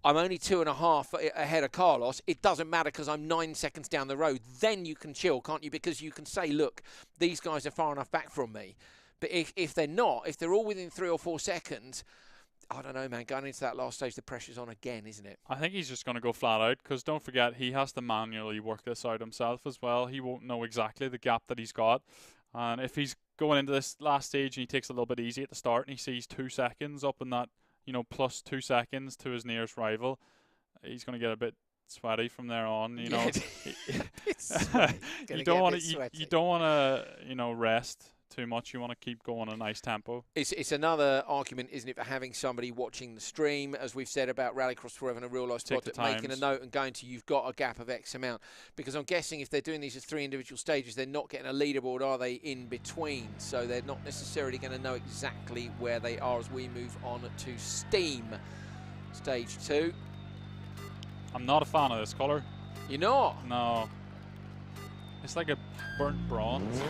I'm only 2.5 ahead of Carlos. It doesn't matter because I'm 9 seconds down the road. Then you can chill, can't you? Because you can say, look, these guys are far enough back from me. But if they're not, if they're all within 3 or 4 seconds, I don't know, man. Going into that last stage, the pressure's on again, isn't it? I think he's just going to go flat out because don't forget, he has to manually work this out himself as well. He won't know exactly the gap that he's got. And if he's going into this last stage and he takes a little bit easy at the start and he sees 2 seconds up in that, plus 2 seconds to his nearest rival, he's going to get a bit sweaty from there on. You know, you don't want to rest too much. You want to keep going a nice tempo. It's another argument, isn't it, for having somebody watching the stream, as we've said about Rallycross Forever and a real life spot, that making a note and going to, you've got a gap of X amount. Because I'm guessing if they're doing these as 3 individual stages, they're not getting a leaderboard, are they, in between? So they're not necessarily going to know exactly where they are as we move on to Steam. Stage 2. I'm not a fan of this colour. You're not? No. It's like a burnt bronze.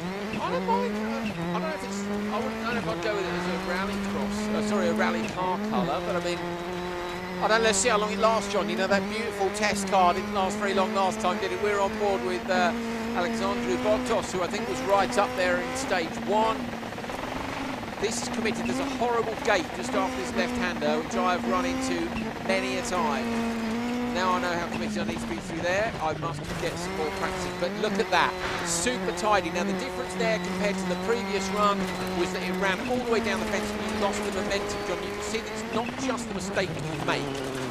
I don't mind. I don't know if it's. I wouldn't know if I'd go with it as a rally car colour. But I mean, I don't know. Let's see how long it lasts, John. You know, that beautiful test car didn't last very long last time, did it? We're on board with Alexandru Bogdos, who I think was right up there in stage 1. This is committed. There's a horrible gate just after this left-hander, which I have run into many a time. Now I know how committed I need to be through there. I must get some more practice. But look at that. Super tidy. Now the difference there compared to the previous run was that it ran all the way down the fence and you lost the momentum, John. You can see that it's not just the mistake that you make.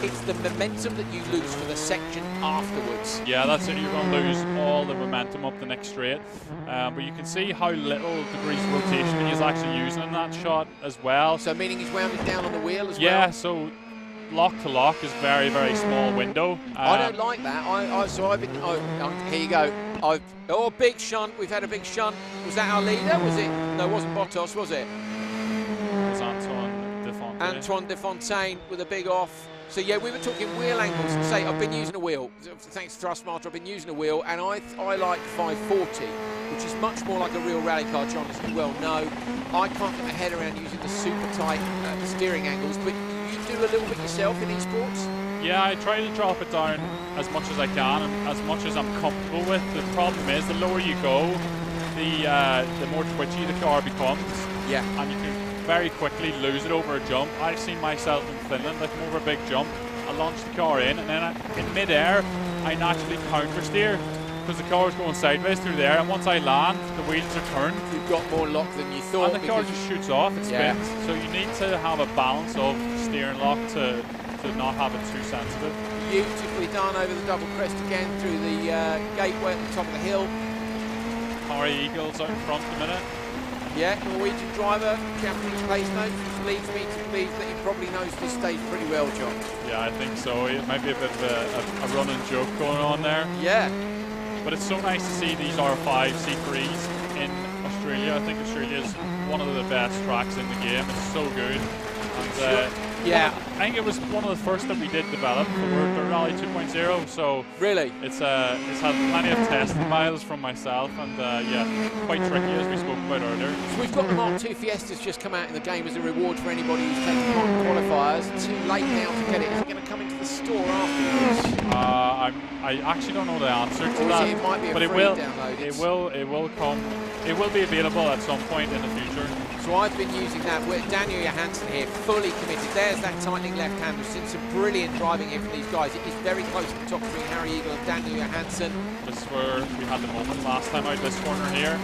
It's the momentum that you lose for the section afterwards. Yeah, that's it. You're going to lose all the momentum up the next straight. But you can see how little degrees of rotation he's actually using in that shot as well. So meaning he's wound it down on the wheel as well? Yeah, so lock to lock is very, very small window. I don't like that. I've been. Here you go. Big shunt. We've had a big shunt. Was that our leader? Was it? No, it wasn't Bottas, was it? It was Antoine Defontaine with a big off. So yeah, we were talking wheel angles. Say, I've been using a wheel. Thanks to Thrustmaster, I've been using a wheel, and I like 540, which is much more like a real rally car, John, as you well know. I can't get my head around using the super tight steering angles, but do a little bit yourself in Esports? Yeah, I try to drop it down as much as I can and as much as I'm comfortable with. The problem is the lower you go, the more twitchy the car becomes. Yeah. And you can very quickly lose it over a jump. I've seen myself in Finland, I come over a big jump, I launch the car in, and then in mid-air, I naturally counter-steer because the car is going sideways through there, and once I land, the wheels are turned. You've got more lock than you thought. And the car just shoots off, it spins. So you need to have a balance of steering lock to not have it too sensitive. Beautifully done over the double crest again through the gateway at the top of the hill. Harry Eagles out in front at the minute. Yeah, Norwegian driver, Japanese place notes, which leads me to believe that he probably knows this stage pretty well, John. Yeah, I think so. It might be a bit of a running joke going on there. Yeah. But it's so nice to see these R5 C3s in Australia. I think Australia is one of the best tracks in the game. It's so good. And Yeah. I think it was one of the first that we did develop for Dirt Rally 2.0. So really, it's had plenty of testing miles from myself, and yeah, quite tricky as we spoke about earlier. So we've got the Mark II Fiestas just come out in the game as a reward for anybody who's taken part in qualifiers. Too late now to get it. Is it going to come into the store afterwards? I actually don't know the answer to that. It might be a but free download. It will come. It will be available at some point in the future. So I've been using that with Daniel Johansson here, fully committed. There's that tightening left hand. We've seen some brilliant driving here from these guys. It is very close to the top between Harry Eagle and Daniel Johansson. This is where we had the moment last time out this corner here.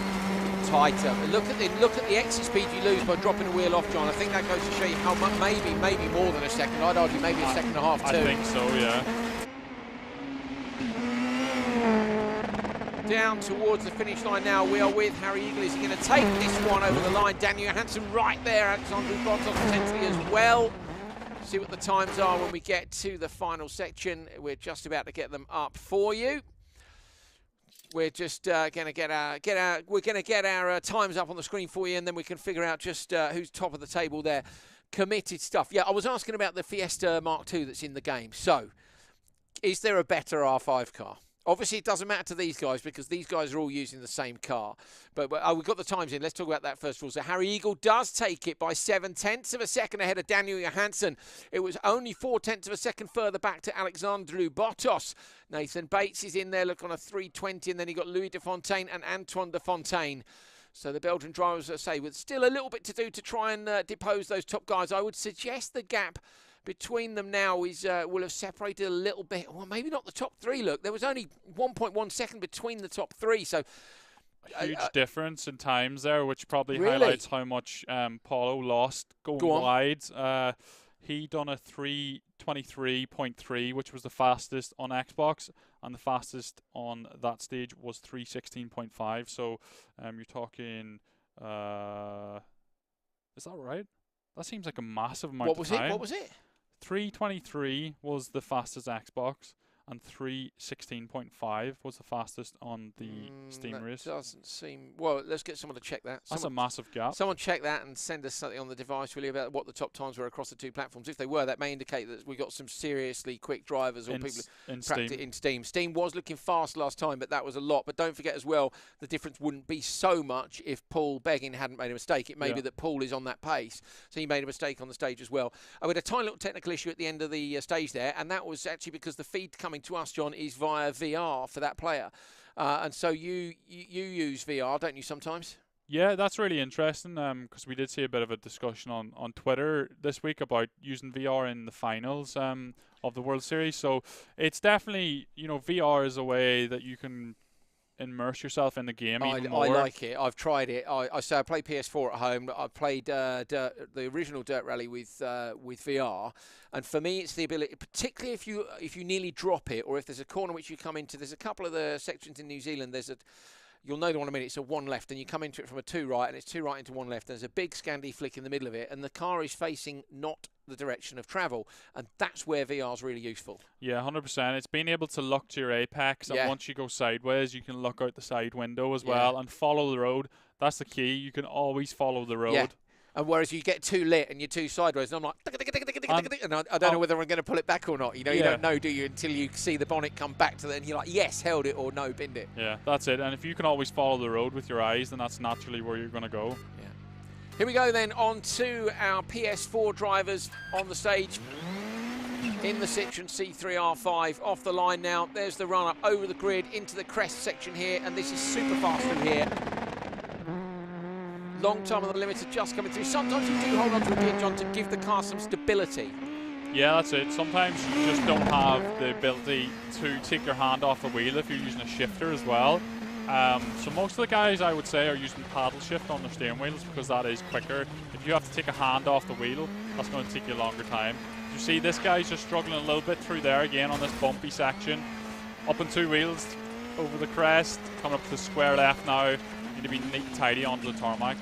Tighter. Look at the exit speed you lose by dropping the wheel off, John. I think that goes to show you how much, maybe more than a second. I'd argue maybe a second and a half too. I think so, yeah. Down towards the finish line now. We are with Harry Eagle. Is he going to take this one over the line? Daniel Johansson right there. Alexander Bottas potentially as well. See what the times are when we get to the final section. We're just about to get them up for you. We're just going to get our times up on the screen for you, and then we can figure out just who's top of the table there. Committed stuff. Yeah, I was asking about the Fiesta Mark II that's in the game. So, is there a better R5 car? Obviously, it doesn't matter to these guys because these guys are all using the same car. But we've got the times in. Let's talk about that first of all. So Harry Eagle does take it by 0.7 of a second ahead of Daniel Johansson. It was only 0.4 of a second further back to Alexander Bottas. Nathan Bates is in there, look on a 3:20, and then you got Louis de Fontaine and Antoine de Fontaine. So the Belgian drivers, I say, with still a little bit to do to try and depose those top guys. I would suggest the gap between them now is will have separated a little bit. Well, maybe not the top three. Look, there was only 1.1 second between the top three. So a huge difference in times there, which probably really highlights how much Paulo lost going wide. He done a 3:23.3, which was the fastest on Xbox, and the fastest on that stage was 3:16.5. So you're talking, is that right? That seems like a massive amount of time. What was it? 3:23 was the fastest Xbox, and 3:16.5 was the fastest on the Steam race. Doesn't seem... Well, let's get someone to check that. That's a massive gap. Someone check that and send us something on the device, really, about what the top times were across the two platforms. If they were, that may indicate that we've got some seriously quick drivers or people in Steam. Steam was looking fast last time, but that was a lot. But don't forget as well, the difference wouldn't be so much if Paul Beggin hadn't made a mistake. It may be that Paul is on that pace, so he made a mistake on the stage as well. We had a tiny little technical issue at the end of the stage there, and that was actually because the feed coming to us, John, is via VR for that player. And so you use VR, don't you, sometimes? Yeah, that's really interesting because we did see a bit of a discussion on Twitter this week about using VR in the finals of the World Series. So it's definitely, VR is a way that you can immerse yourself in the game even more. I like it. I've tried it. I play PS4 at home. I played the original Dirt Rally with VR, and for me, it's the ability, particularly if you nearly drop it, or if there's a corner which you come into. There's a couple of the sections in New Zealand. You'll know the one in a minute. It's a one left, and you come into it from a two right, and it's two right into one left. There's a big Scandi flick in the middle of it, and the car is facing not the direction of travel, and that's where VR is really useful. Yeah, 100%. It's being able to look to your apex, and once you go sideways, you can look out the side window as well and follow the road. That's the key. You can always follow the road. Yeah. And whereas you get too lit and you're too sideways, and I'm like, and I don't know whether I'm going to pull it back or not. You don't know, do you, until you see the bonnet come back to it, and you're like, yes, held it, or no, binned it. Yeah, that's it. And if you can always follow the road with your eyes, then that's naturally where you're going to go. Yeah. Here we go then on to our PS4 drivers on the stage in the Citroen C3R5. Off the line now. There's the run up over the grid into the crest section here, and this is super fast through here. Long time on the limiter just coming through. Sometimes you do hold on to a gear, John, to give the car some stability. Yeah, that's it. Sometimes you just don't have the ability to take your hand off the wheel if you're using a shifter as well. So most of the guys, I would say, are using paddle shift on their steering wheels because that is quicker. If you have to take a hand off the wheel, that's going to take you a longer time. You see this guy's just struggling a little bit through there again on this bumpy section. Up on two wheels, over the crest, coming up to the square left now. Need to be neat and tidy onto the tarmac.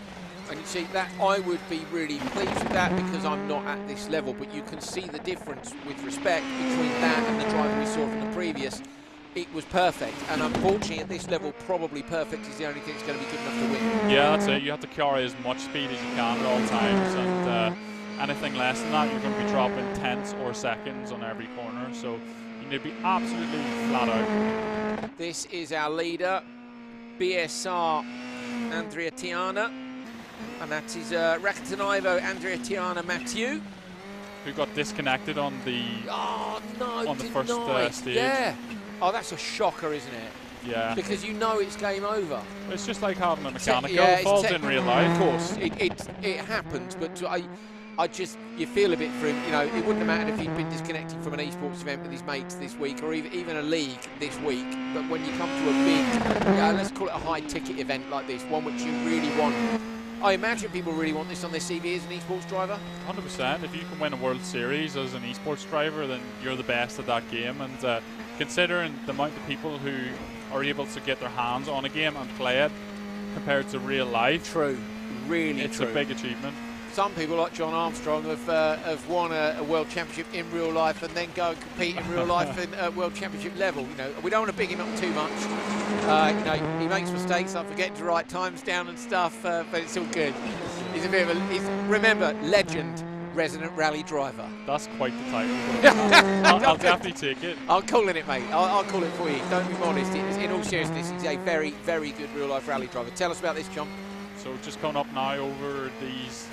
And you see that I would be really pleased with that because I'm not at this level, but you can see the difference with respect between that and the driver we saw from the previous. It was perfect, and unfortunately at this level, probably perfect is the only thing that's going to be good enough to win. Yeah, that's it. You have to carry as much speed as you can at all times, and Anything less than that, you're going to be dropping tenths or seconds on every corner. So you need to be absolutely flat out. This is our leader, BSR Andrea Tiana, and that is Rakatanivo Andrea Tiana Mathieu, who got disconnected on the first stage. Yeah. Oh, that's a shocker, isn't it? Yeah. Because you know it's game over. It's just like having a mechanical fault in real life. Of course, it happens, but I just, you feel a bit for him. You know, it wouldn't have mattered if he'd been disconnected from an esports event with his mates this week, or even a league this week. But when you come to a big, let's call it a high-ticket event like this, one which you really want. I imagine people really want this on their CV as an esports driver. 100%. If you can win a World Series as an esports driver, then you're the best at that game. And considering the amount of people who are able to get their hands on a game and play it compared to real life, true, really it's true. a big achievement. Some people like John Armstrong have won a world championship in real life and then go and compete in real life at world championship level. You know, we don't want to big him up too much. You know, he makes mistakes, like forgetting to write times down and stuff, but it's all good. He's a bit of remember, legend, resident rally driver. That's quite the title. I'll definitely take it. I'm calling it, mate. I'll call it for you. Don't be modest. In all seriousness, he's a very, very good real life rally driver. Tell us about this, John. So just coming up now over these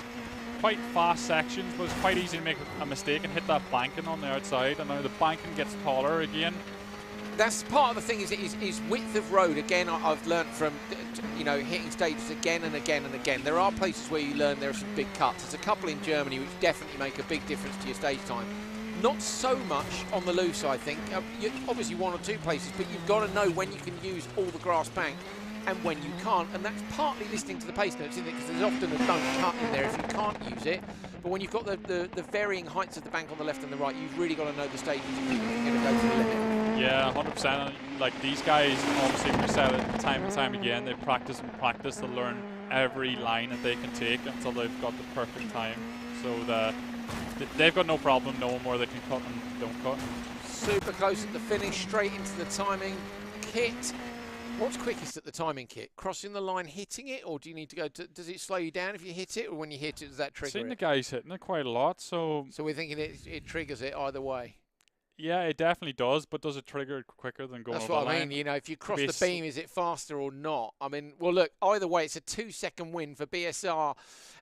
quite fast sections, but it's quite easy to make a mistake and hit that banking on the outside, and now the banking gets taller again. That's part of the thing, is width of road. Again, I've learned from, you know, hitting stages again and again and again. There are places where you learn there are some big cuts. There's a couple in Germany which definitely make a big difference to your stage time. Not so much on the loose, I think. Obviously one or two places, but you've got to know when you can use all the grass bank and when you can't, and that's partly listening to the pace notes, isn't it? Because there's often a don't cut in there if you can't use it. But when you've got the varying heights of the bank on the left and the right, you've really got to know the stages if you're going to go to the limit. Yeah, 100%. Like these guys, obviously, we said it time and time again, they practice and practice to learn every line that they can take until they've got the perfect time. So they've got no problem knowing where they can cut and don't cut. Super close at the finish, straight into the timing kit. What's quickest at the timing kit? Crossing the line, hitting it, or do you need to go to, does it slow you down if you hit it, or when you hit it, does that trigger I've seen it? the guys hitting it quite a lot, so we're thinking it triggers it either way. Yeah, it definitely does, but does it trigger quicker than going over the line? That's what I mean, you know, if you cross the beam, is it faster or not? I mean, well, look, either way, it's a 2-second win for BSR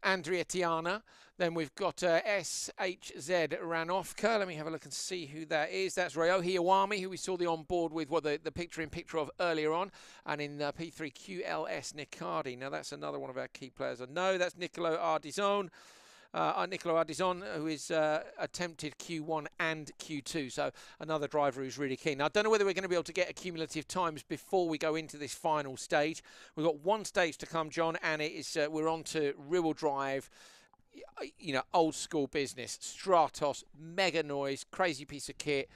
Andrea Tiana. Then we've got SHZ Ranovka. Let me have a look and see who that is. That's Ryohei Iwami, who we saw the on-board with, well, the picture-in-picture of earlier on. And in P3, QLS Nicardi. Now, that's another one of our key players. I know that's Nicolo Ardizon. Nicolo Ardizon, who is attempted Q1 and Q2, so another driver who's really keen. Now, I don't know whether we're going to be able to get accumulative times before we go into this final stage. We've got one stage to come, John, and it is we're on to rear-wheel drive, you know, old school business. Stratos, mega noise, crazy piece of kit.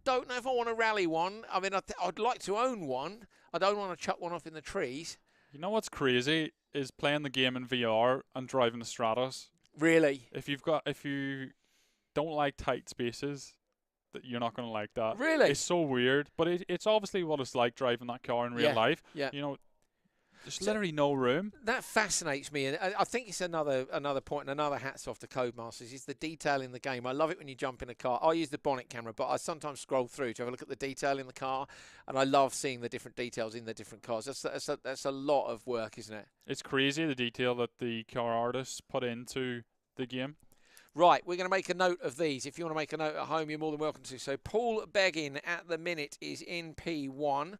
Don't know if I want to rally one. I mean, I'd like to own one. I don't want to chuck one off in the trees. You know what's crazy is playing the game in VR and driving the Stratos. Really? If you don't like tight spaces, that you're not going to like that. Really? It's so weird, but it's obviously what it's like driving that car in real life. Yeah. You know, there's literally no room. That fascinates me, and I think it's another point, and another hats off to Codemasters, is the detail in the game. I love it when you jump in a car. I use the bonnet camera, but I sometimes scroll through to have a look at the detail in the car, and I love seeing the different details in the different cars. That's a lot of work, isn't it? It's crazy, the detail that the car artists put into the game. Right, we're going to make a note of these. If you want to make a note at home, you're more than welcome to. So Paul Beggin at the minute is in P1.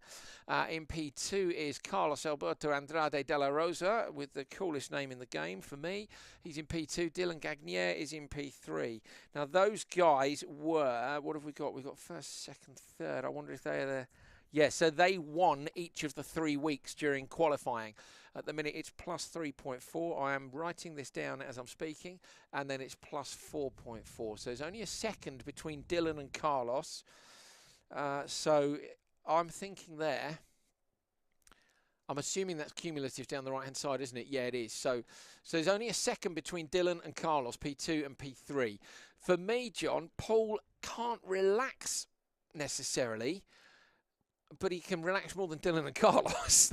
In P2 is Carlos Alberto Andrade de la Rosa, with the coolest name in the game for me. He's in P2. Dylan Gagnier is in P3. Now, those guys were, what have we got? We've got first, second, third. I wonder if they're there. Yeah, so they won each of the 3 weeks during qualifying. At the minute, it's plus 3.4. I am writing this down as I'm speaking, and then it's plus 4.4. So there's only a second between Dylan and Carlos. So I'm thinking there. I'm assuming that's cumulative down the right-hand side, isn't it? Yeah, it is. So there's only a second between Dylan and Carlos, P2 and P3. For me, John, Paul can't relax necessarily, but he can relax more than Dylan and Carlos.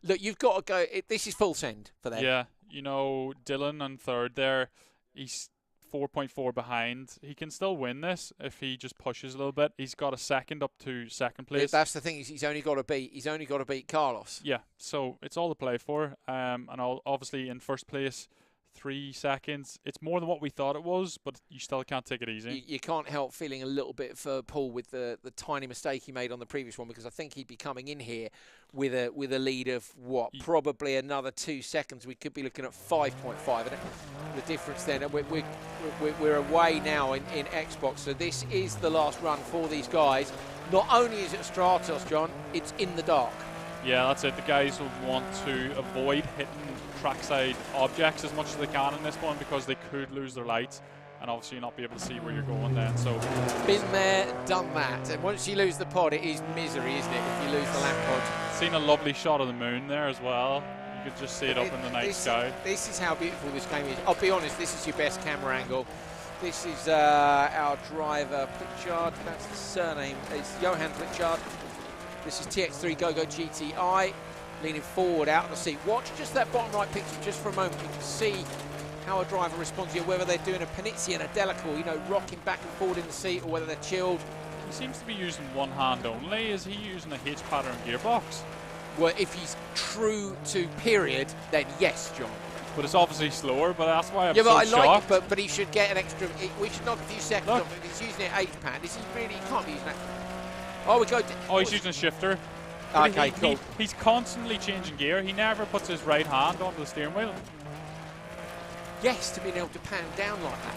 Look, you've got to go. This is full send for them. Yeah, you know, Dylan on third there, he's 4.4 behind. He can still win this if he just pushes a little bit. He's got a second up to second place. That's the thing, is he's only got to beat Carlos. Yeah, so it's all to play for. And obviously in first place, 3 seconds. It's more than what we thought it was, but you still can't take it easy. You can't help feeling a little bit for Paul with the tiny mistake he made on the previous one, because I think he'd be coming in here with a lead of what, probably another 2 seconds. We could be looking at 5.5. And the difference then, and we're away now in Xbox, so this is the last run for these guys. Not only is it Stratos, John, it's in the dark. Yeah, that's it. The guys will want to avoid hitting trackside objects as much as they can in this one, because they could lose their lights and obviously not be able to see where you're going then. So been there, done that. And once you lose the pod, it is misery, isn't it, if you lose the lamp pod? Seen a lovely shot of the moon there as well. You could just see it up in the night sky. This is how beautiful this game is. I'll be honest, this is your best camera angle. This is our driver, Pritchard. That's the surname. It's Johan Pritchard. This is TX3 GoGo GTI, leaning forward out of the seat. Watch just that bottom right picture just for a moment. You can see how a driver responds here, whether they're doing a Panizzi and a Delacour, you know, rocking back and forward in the seat, or whether they're chilled. He seems to be using one hand only. Is he using a H pattern gearbox? Well, if he's true to period, then yes, John. But it's obviously slower, but that's why I'm so shocked. Like it, but he should get an extra. We should knock a few seconds off. If he's using it H-pad, is he really? He can't be using that. Oh, we go. He's using a shifter. Okay, cool. He's constantly changing gear. He never puts his right hand onto the steering wheel. Yes, to being able to pan down like that.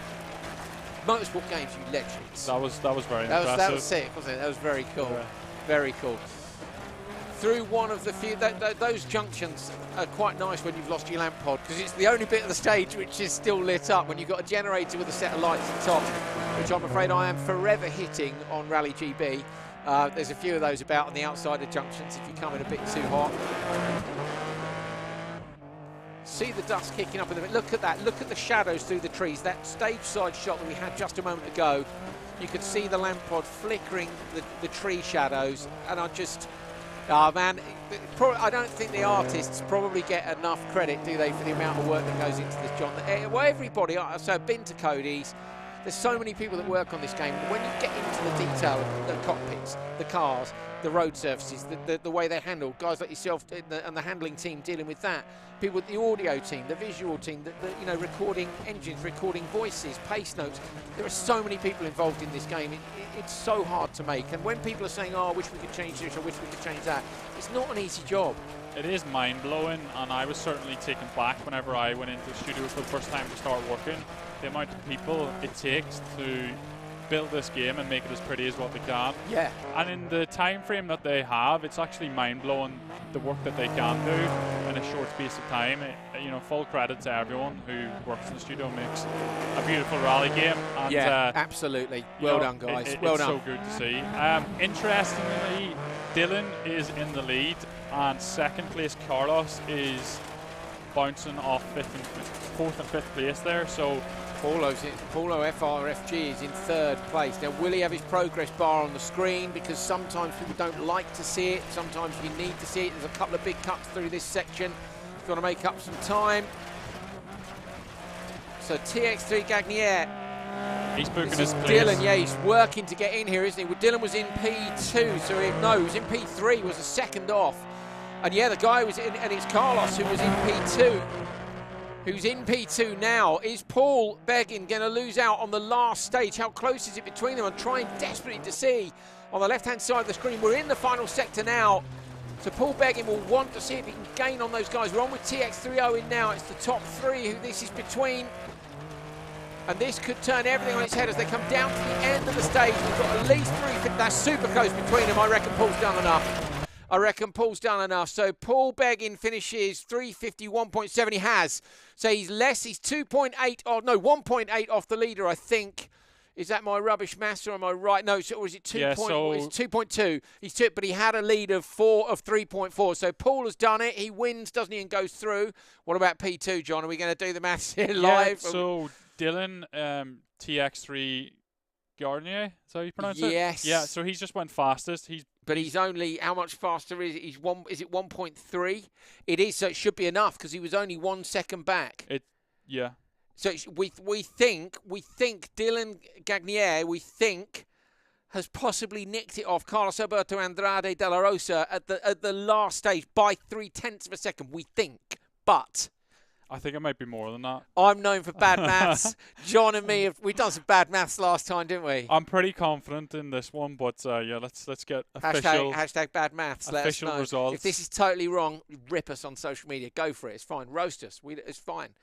Motorsport games, you legends. That was very impressive. That was sick, wasn't it? That was very cool. Yeah. Very cool. Through one of the few, those junctions are quite nice when you've lost your lamp pod, because it's the only bit of the stage which is still lit up when you've got a generator with a set of lights on top, which I'm afraid I am forever hitting on Rally GB. There's a few of those about on the outside of junctions if you're coming a bit too hot. See the dust kicking up in the bit. Look at that. Look at the shadows through the trees. That stage side shot that we had just a moment ago, you could see the lamp pod flickering the tree shadows, and I just... Oh man, I don't think the artists probably get enough credit, do they, for the amount of work that goes into this, John? Well, everybody, so I've been to Cody's, there's so many people that work on this game. When you get into the detail of the cockpits, the cars, the road surfaces, the way they're handled, guys like yourself and the handling team dealing with that, people with the audio team, the visual team, you know, recording engines, recording voices, pace notes. There are so many people involved in this game. It's so hard to make. And when people are saying, oh, I wish we could change this, I wish we could change that, it's not an easy job. It is mind-blowing, and I was certainly taken back whenever I went into the studio for the first time to start working. The amount of people it takes to build this game and make it as pretty as what they can. Yeah. And in the time frame that they have, it's actually mind-blowing the work that they can do in a short space of time. You know, full credit to everyone who works in the studio, makes a beautiful rally game. And, yeah, absolutely. Well done, guys. Well done. It's so good to see. Interestingly, Dylan is in the lead, and second place Carlos is bouncing off fourth and fifth place there. So Paulo FRFG is in third place. Now, will he have his progress bar on the screen? Because sometimes people don't like to see it. Sometimes you need to see it. There's a couple of big cuts through this section. He's got to make up some time. So TX3 Gagnier. He's booking his place. Dylan, yeah, he's working to get in here, isn't he? Well, Dylan was in P2, so he was in P3, was a second off. And yeah, the guy was in, and it's Carlos who was in P2. Who's in P2 now. Is Paul Beggin going to lose out on the last stage? How close is it between them? I'm trying desperately to see on the left-hand side of the screen. We're in the final sector now. So Paul Beggin will want to see if he can gain on those guys. We're on with TX30 in now. It's the top three who this is between. And this could turn everything on its head as they come down to the end of the stage. We've got at least three. That's super close between them. I reckon Paul's done enough. So Paul Beggin finishes 351.7. He has. So he's less. He's 1.8 off the leader, I think. Is that my rubbish maths, or am I right? No, or is it 2? Yeah, it's 2.2. He's 2, but he had a lead of 3.4. So Paul has done it. He wins, doesn't he, and goes through. What about P2, John? Are we going to do the maths here live? So Dylan, TX3 Gardnier, is that how you pronounce it? Yes. Yeah, so he's just went fastest. But he's only, how much faster is it? Is it 1.3? It is, so it should be enough because he was only 1 second back. Yeah. So we think Dylan Gagnier has possibly nicked it off Carlos Alberto Andrade de la Rosa at the last stage by 0.3 of a second. We think, but I think it might be more than that. I'm known for bad maths. John and me, we've done some bad maths last time, didn't we? I'm pretty confident in this one, but yeah, let's get official hashtag bad maths. Official let us know. results. If this is totally wrong, rip us on social media. Go for it. It's fine. Roast us. It's fine.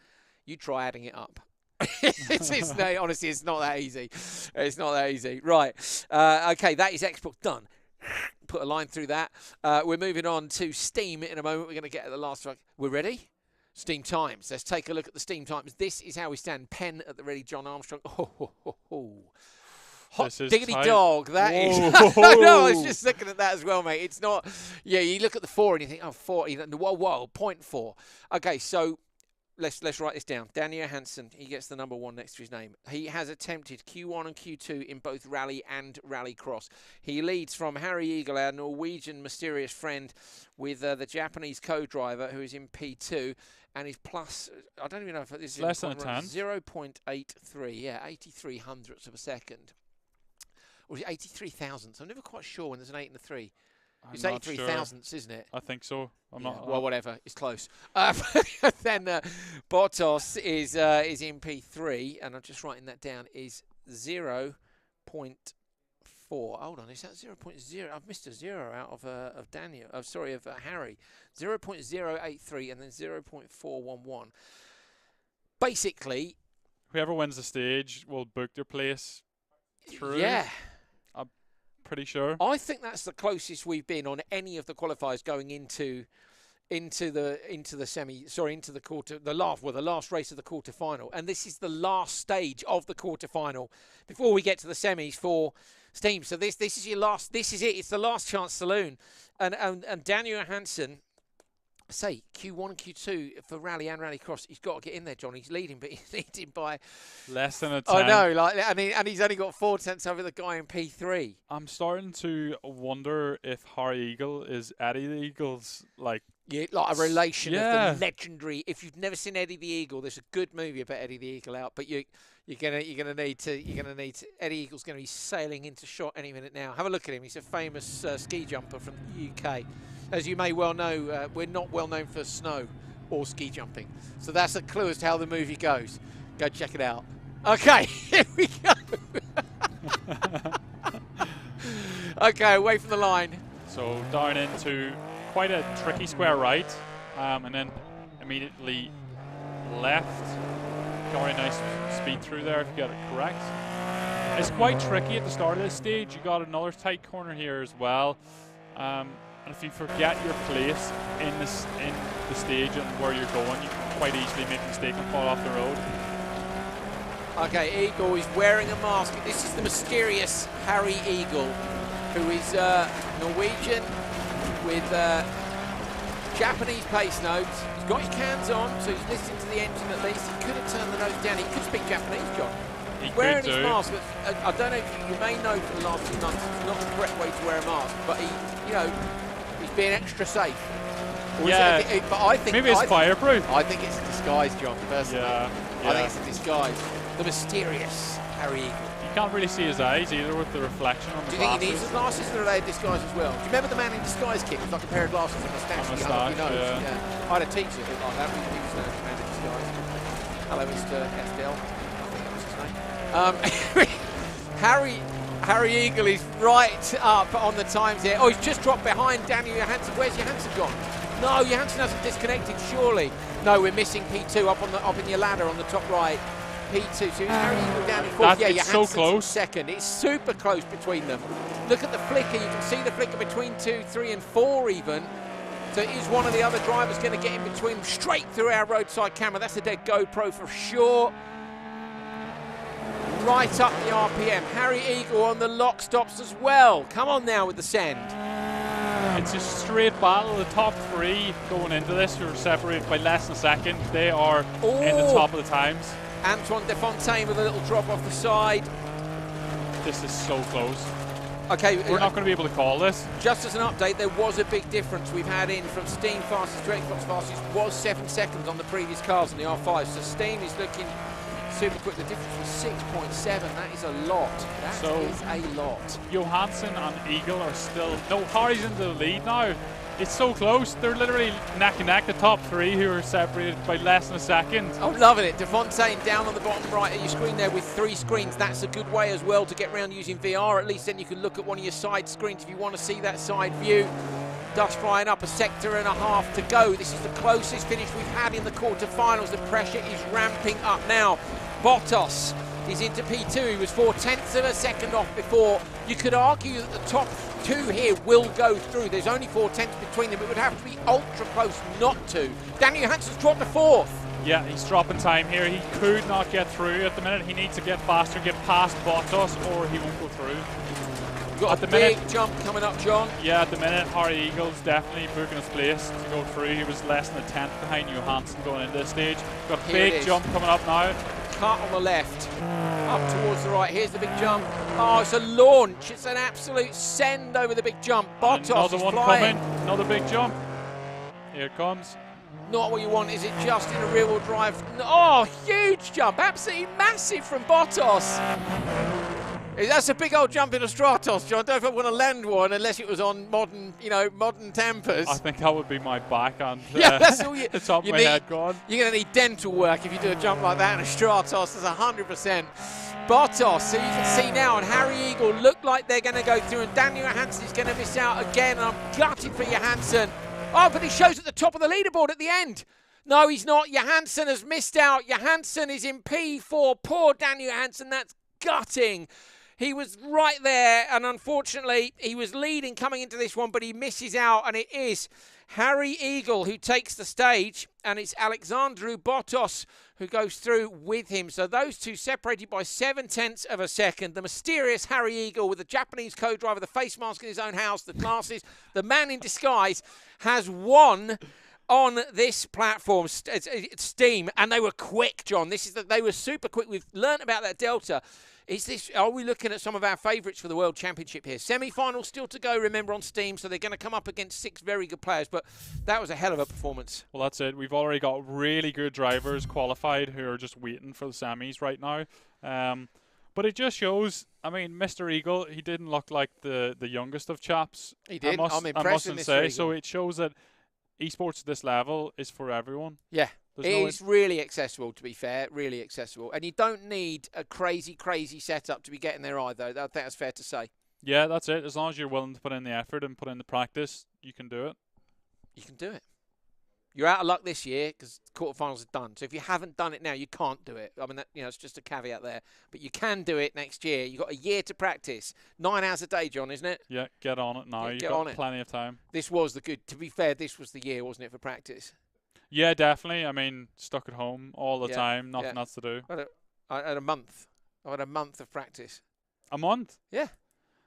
You try adding it up. No, honestly, it's not that easy. It's not that easy. Right. Okay, that is Xbox done. Put a line through that. We're moving on to Steam in a moment. We're going to get at the last one. We're ready? Steam times. Let's take a look at the Steam times. This is how we stand. Pen at the ready, John Armstrong. Hot diggity tight. Dog. That is. No, I was just looking at that as well, mate. It's not. Yeah, you look at the 4 and you think, oh, 4. Whoa, 0.4. Okay, so let's write this down. Danny Johansson, he gets the number 1 next to his name. He has attempted Q1 and Q2 in both rally and rallycross. He leads from Harry Eagle, our Norwegian mysterious friend, with the Japanese co-driver who is in P2. And his plus, I don't even know if this is less than a 10. 0.83, yeah, 83 hundredths of a second. Or is it 83 thousandths? I'm never quite sure when there's an 8 and a 3. It's 83 thousandths, isn't it? I think so. I'm not. Well, whatever. It's close. Then Bottas is in P3, and I'm just writing that down. Is 0.4. Hold on, is that 0.0? I've missed a 0 out of Daniel. Sorry, of Harry. 0.083 and then 0.411. Basically, whoever wins the stage will book their place through. Yeah. Pretty sure. I think that's the closest we've been on any of the qualifiers going into the last race of the quarterfinal, and this is the last stage of the quarterfinal before we get to the semis for Steam. So this is your last. This is it. It's the last chance saloon, and Daniel Johansson. Say Q1 and Q2 for rally and rallycross. He's got to get in there, John. He's leading, but he's leading by less than a 10. I know, and he's only got 4 tenths over the guy in P3. I'm starting to wonder if Harry Eagle is Eddie the Eagle's like a relation of the legendary. If you've never seen Eddie the Eagle, there's a good movie about Eddie the Eagle out, but you're gonna need to. Eddie Eagle's gonna be sailing into shot any minute now. Have a look at him. He's a famous ski jumper from the UK. As you may well know, we're not well known for snow or ski jumping. So that's a clue as to how the movie goes. Go check it out. Okay, here we go. Okay, away from the line. So down into quite a tricky square right, and then immediately left. Got a nice speed through there if you get it correct. It's quite tricky at the start of this stage. You got another tight corner here as well. And if you forget your place in the stage and where you're going, you can quite easily make a mistake and fall off the road. Okay, Eagle is wearing a mask. This is the mysterious Harry Eagle, who is Norwegian with Japanese pace notes. He's got his cans on, so he's listening to the engine at least. He could have turned the nose down. He could speak Japanese, John. He's wearing his mask. I don't know if you may know from the last few months, it's not the correct way to wear a mask, but he's being extra safe. Or yeah, but I think maybe it's fireproof. I think it's a disguise, John, personally. Yeah. I think it's a disguise. The mysterious Harry Eagle. You can't really see his eyes either with the reflection on the glasses. Do you think he needs his glasses, or are they a disguise as well? Do you remember the man in disguise kit with like a pair of glasses and a mustache? Yeah. I had a teacher who looked like that. He was a man in disguise. Hello, Mr. Castell. I think that was his name. Harry Eagle is right up on the times here. Oh, he's just dropped behind Daniel Johansson. Where's Johansson gone? No, Johansson hasn't disconnected, surely. No, we're missing P2 up in your ladder on the top right. P2, so Harry Eagle down in fourth. Yeah, Johansson's so close. Second. It's super close between them. Look at the flicker. You can see the flicker between 2, 3 and 4 even. So is one of the other drivers going to get in between them straight through our roadside camera? That's a dead GoPro for sure. Right up the RPM. Harry Eagle on the lock stops as well. Come on now with the send. It's a straight battle. The top 3 going into this who are separated by less than a second. They are in the top of the times. Antoine Defontaine with a little drop off the side. This is so close. Okay, we're not going to be able to call this. Just as an update, there was a big difference we've had in from Steam fastest to Xbox fastest was 7 seconds on the previous cars in the R5. So Steam is looking super quick. The difference was 6.7. That is a lot. That is a lot. Johansson and Eagle are still... No, Harry's in the lead now. It's so close. They're literally neck and neck, the top three, who are separated by less than a second. I'm loving it. Devontae down on the bottom right of your screen there with 3 screens. That's a good way as well to get around using VR. At least then you can look at one of your side screens if you want to see that side view. Dust flying up, a sector and a half to go. This is the closest finish we've had in the quarterfinals. The pressure is ramping up now. Bottas is into P2. He was 0.4 of a second off before. You could argue that the top 2 here will go through. There's only 0.4 between them. It would have to be ultra close not to. Daniel Johansson's dropped to 4th. Yeah, he's dropping time here. He could not get through at the minute. He needs to get faster, get past Bottas, or he won't go through. Got a big jump coming up, John. Yeah, at the minute, Harry Eagle's definitely booking his place to go through. He was less than a 10th behind Johansson going into this stage. Got a big jump coming up now. Cut on the left, up towards the right. Here's the big jump. Oh, it's a launch. It's an absolute send over the big jump. Bottas another is one flying. coming. Another big jump. Here it comes. Not what you want, is it? Just in a rear-wheel drive. Oh, huge jump. Absolutely massive from Bottas. That's a big old jump in a Stratos, John. I don't know if I want to land one unless it was on modern, modern tempers. I think that would be my back and yeah, that's all the top of my head gone. You're going to need dental work if you do a jump like that in a Stratos. That's 100%. Bottas, so you can see now, and Harry Eagle look like they're going to go through, and Daniel Johansson is going to miss out again. And I'm gutted for Johansson. Oh, but he shows at the top of the leaderboard at the end. No, he's not. Johansson has missed out. Johansson is in P4. Poor Daniel Johansson. That's gutting. He was right there, and unfortunately, he was leading coming into this one, but he misses out, and it is Harry Eagle who takes the stage, and it's Alexandru Bottas who goes through with him. So those two separated by 0.7 of a second. The mysterious Harry Eagle with the Japanese co-driver, the face mask in his own house, the glasses, the man in disguise, has won on this platform, it's Steam, and they were quick, John. They were super quick. We've learnt about that Delta. Are we looking at some of our favourites for the World Championship here? Semi-finals still to go, remember, on Steam, so they're going to come up against 6 very good players, but that was a hell of a performance. Well, that's it. We've already got really good drivers qualified who are just waiting for the semis right now. But it just shows, I mean, Mr. Eagle, he didn't look like the youngest of chaps. He did. I'm impressed with Mr. say. Eagle. So it shows that esports at this level is for everyone. Yeah. It's really accessible, to be fair, really accessible. And you don't need a crazy, crazy setup to be getting there either. I think that's fair to say. Yeah, that's it. As long as you're willing to put in the effort and put in the practice, you can do it. You can do it. You're out of luck this year because quarterfinals are done. So if you haven't done it now, you can't do it. I mean, it's just a caveat there. But you can do it next year. You've got a year to practice. 9 hours a day, John, isn't it? Yeah, get on it now. You've got plenty of time. This was to be fair, this was the year, wasn't it, for practice? Yeah, definitely. I mean, stuck at home all the time, nothing else to do. I had a month. I had a month of practice. A month? Yeah.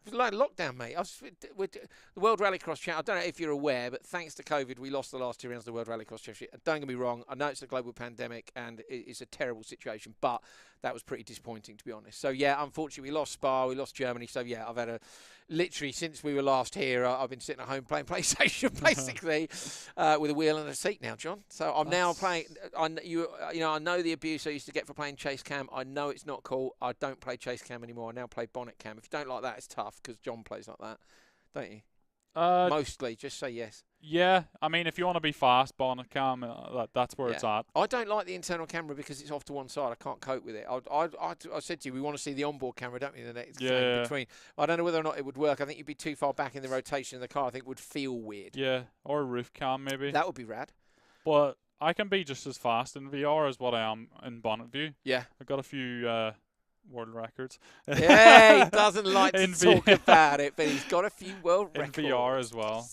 It was like lockdown, mate. The World Rallycross Championship, I don't know if you're aware, but thanks to COVID, we lost the last 2 rounds of the World Rallycross Championship. Don't get me wrong, I know it's a global pandemic and it's a terrible situation, but that was pretty disappointing, to be honest. So, yeah, unfortunately, we lost Spa, we lost Germany. So, yeah, I've had literally, since we were last here, I've been sitting at home playing PlayStation, basically, with a wheel and a seat now, John. So, I'm now playing, I know the abuse I used to get for playing Chase Cam. I know it's not cool. I don't play Chase Cam anymore. I now play Bonnet Cam. If you don't like that, it's tough because John plays like that, don't you? Mostly, just say yes. Yeah, I mean, if you want to be fast, bonnet cam, that's where it's at. I don't like the internal camera because it's off to one side. I can't cope with it. I said to you, we want to see the onboard camera, don't we? The next in between. I don't know whether or not it would work. I think you'd be too far back in the rotation of the car. I think it would feel weird. Yeah, or a roof cam maybe. That would be rad. But I can be just as fast in VR as what I am in bonnet view. Yeah. I've got a few world records. Yeah, he doesn't like to talk about it, but he's got a few world records. In VR as well.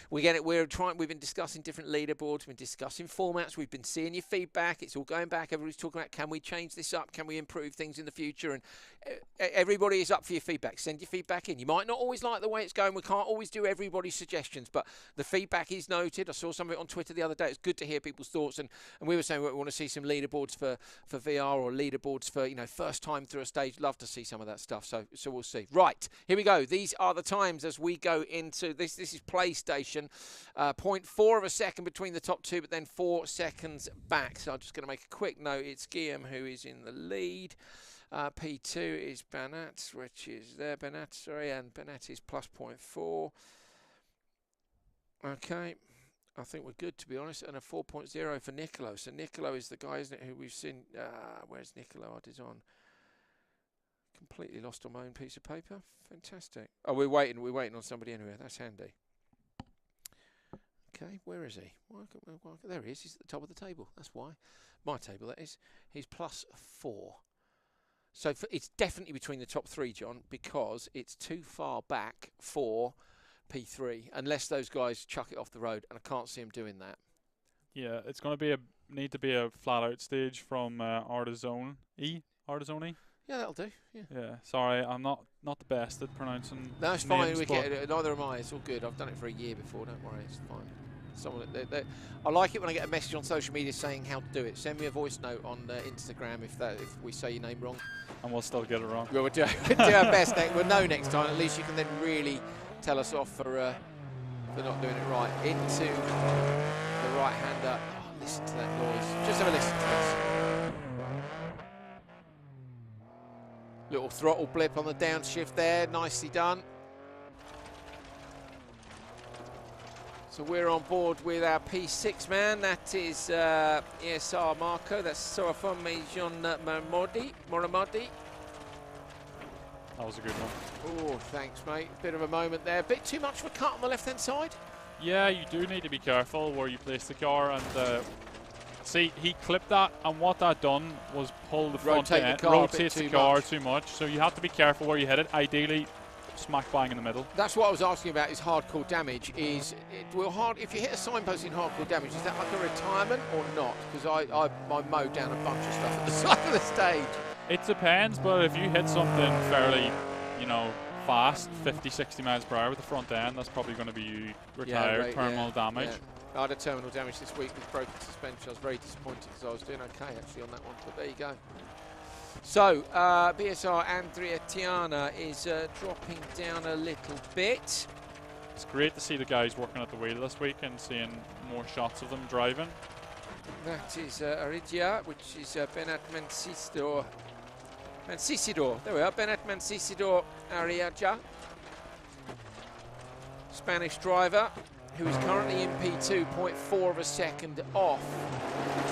We get it. We've been discussing different leaderboards. We've been discussing formats. We've been seeing your feedback. It's all going back. Everybody's talking about, can we change this up? Can we improve things in the future? And everybody is up for your feedback. Send your feedback in. You might not always like the way it's going. We can't always do everybody's suggestions, but the feedback is noted. I saw some of it on Twitter the other day. It's good to hear people's thoughts. And we were saying we want to see some leaderboards for VR or leaderboards for, first time through a stage. Love to see some of that stuff. So we'll see. Right, here we go. These are the times as we go into this. This is PlayStation. position. 0.4 of a second between the top two, but then 4 seconds back. So I'm just going to make a quick note. It's Guillaume who is in the lead. P2 is Bernat, which is there. Bernat, sorry, and Bernat is plus 0.4. Okay, I think we're good, to be honest. And a 4.0 for Nicolo. So Nicolo is the guy, isn't it, who we've seen. Where's Nicolo? Our design. Completely lost on my own piece of paper. Fantastic. Oh, we're waiting on somebody anyway. That's handy. Okay, where is he? There he is. He's at the top of the table. That's why. My table, that is. He's plus 4. So it's definitely between the top three, John, because it's too far back for P3, unless those guys chuck it off the road, and I can't see them doing that. Yeah, it's going to need to be a flat-out stage from Artisone. Yeah, that'll do. Yeah. Yeah. Sorry, I'm not the best at pronouncing. No, it's names, fine. We get it. Neither am I. It's all good. I've done it for a year before. Don't worry. It's fine. I like it when I get a message on social media saying how to do it. Send me a voice note on Instagram if we say your name wrong. And we'll still get it wrong. We'll do our best. We'll know next time. At least you can then really tell us off for not doing it right. Into the right-hander. Oh, listen to that noise. Just have a listen to this. Little throttle blip on the downshift there. Nicely done. So we're on board with our P6 man. That is ESR Marco. That's Sorafon Mejon Moramodi. That was a good one. Oh, thanks, mate. Bit of a moment there. Bit too much of a cut on the left-hand side. Yeah, you do need to be careful where you place the car. And see, he clipped that, and what that done was pull the front end, rotates the car too much. So you have to be careful where you hit it. Ideally, smack bang in the middle. That's what I was asking about. Is hardcore damage? If you hit a signpost in hardcore damage, is that like a retirement or not? Because I mowed down a bunch of stuff at the side of the stage. It depends, but if you hit something fairly, fast, 50, 60 miles per hour with the front end, that's probably going to be you retired, terminal damage. Yeah. I had a terminal damage this week with broken suspension. I was very disappointed because I was doing okay actually on that one, but there you go. So, BSR Andrea Tiana is dropping down a little bit. It's great to see the guys working at the wheel this week and seeing more shots of them driving. That is Aridia, which is Bernat Mancisidor. There we are, Bernat Mancisidor Ariadja. Spanish driver, who is currently in P2, 0.4 of a second off.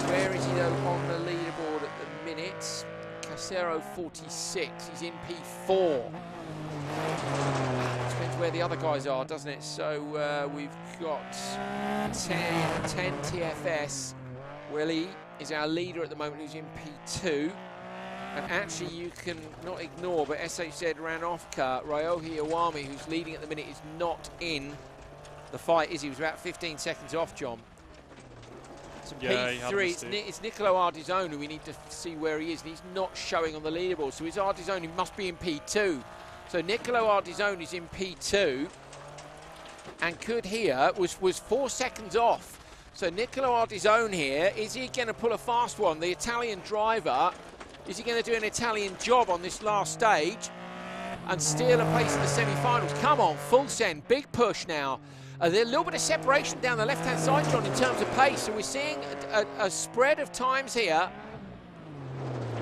Where is he though on the leaderboard at the minute? Casero 46, he's in P4. Depends where the other guys are, doesn't it? So we've got 10 TFS. Willie is our leader at the moment, who's in P2. And actually you can not ignore, but SHZ Ranovka, Ryohei Iwami, who's leading at the minute, is not in the fight, is he? He was about 15 seconds off, John. So yeah, P3, it's Nicolo Artisone who we need to see where he is, and he's not showing on the leaderboard. So it's Artisone, he must be in P2. So Nicolo Artisone is in P2, and could here was 4 seconds off. So Nicolo Artisone here, is he going to pull a fast one? The Italian driver, is he going to do an Italian job on this last stage and steal a place in the semi-finals? Come on, full send, big push now. There's a little bit of separation down the left-hand side, John, in terms of pace. So we're seeing a spread of times here.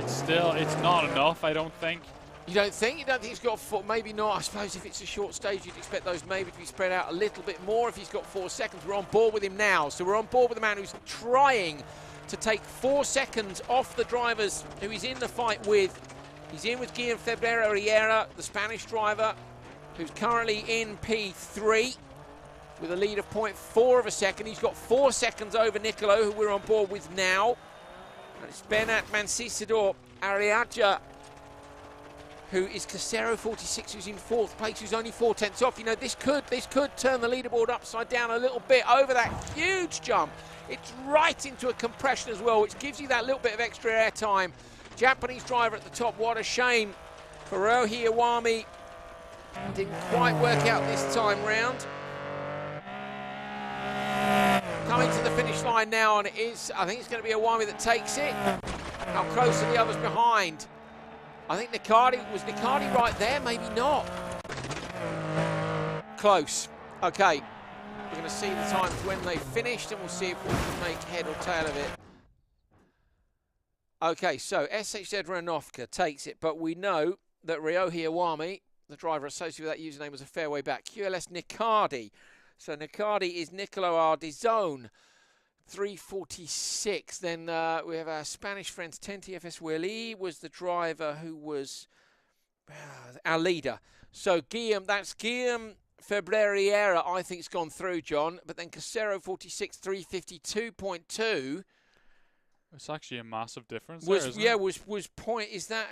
It's not enough, I don't think. You don't think? You don't think he's got 4? Maybe not. I suppose if it's a short stage, you'd expect those maybe to be spread out a little bit more if he's got 4 seconds. We're on board with him now. So we're on board with the man who's trying to take 4 seconds off the drivers who he's in the fight with. He's in with Guillaume Febrero Riera, the Spanish driver, who's currently in P3 with a lead of 0.4 of a second. He's got 4 seconds over Nicolo, who we're on board with now. And it's Bernat Mancisidor Ariadja, who is Casero 46, who's in 4th place, who's only 4 tenths off. You know, this could turn the leaderboard upside down a little bit over that huge jump. It's right into a compression as well, which gives you that little bit of extra air time. Japanese driver at the top, what a shame for Ryohei Iwami. Didn't quite work out this time round. Coming to the finish line now, and I think it's going to be Iwami that takes it. How close are the others behind? I think was Nicardi right there? Maybe not. Close. Okay. We're going to see the times when they finished, and we'll see if we can make head or tail of it. Okay, so SHZ Ranovka takes it, but we know that Ryohei Iwami, the driver associated with that username, was a fair way back. QLS Nicardi. So Nicardi is Nicolo Ardizone, 346. Then we have our Spanish friends. TFS Willie was the driver who was our leader. So Guillaume, that's Guillaume Febreriera, I think, has gone through, John. But then Casero 46, 352.2. It's actually a massive difference. Was there, was point? Is that?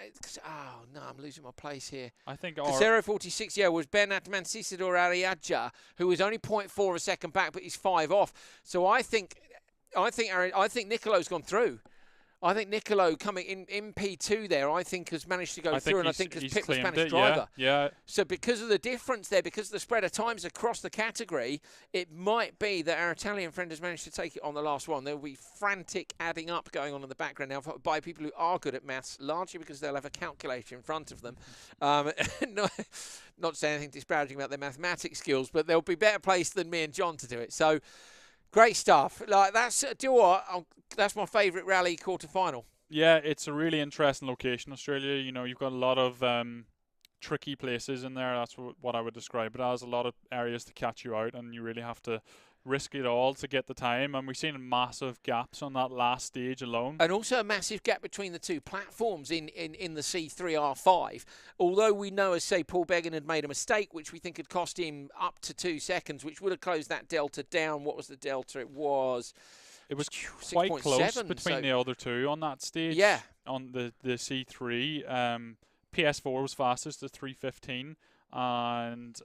Oh no, I'm losing my place here. I think Casero 46. Yeah, was Bernatman Cisador Ariadja, who was only 0.4 of a second back, but he's 5 off. So I think Nicolo's gone through. I think Nicolo coming in P2 there, I think has managed to go through, and I think has picked the Spanish driver. Yeah. So because of the difference there, because of the spread of times across the category, it might be that our Italian friend has managed to take it on the last one. There will be frantic adding up going on in the background now by people who are good at maths, largely because they'll have a calculator in front of them. Not saying anything disparaging about their mathematics skills, but they'll be better placed than me and John to do it. So great stuff. Like that's, do you know what? That's my favourite rally quarter-final. Yeah, it's a really interesting location, Australia. You know, you've got a lot of tricky places in there. That's what I would describe it as. A lot of areas to catch you out, and you really have to risk it all to get the time. And we've seen massive gaps on that last stage alone. And also a massive gap between the two platforms in the C3R5. Although we know, as say, Paul Beggan had made a mistake, which we think had cost him up to 2 seconds, which would have closed that delta down. What was the delta? It was quite close 7, between the other two on that stage. Yeah. On the C3, PS4 was fastest at 3:15, and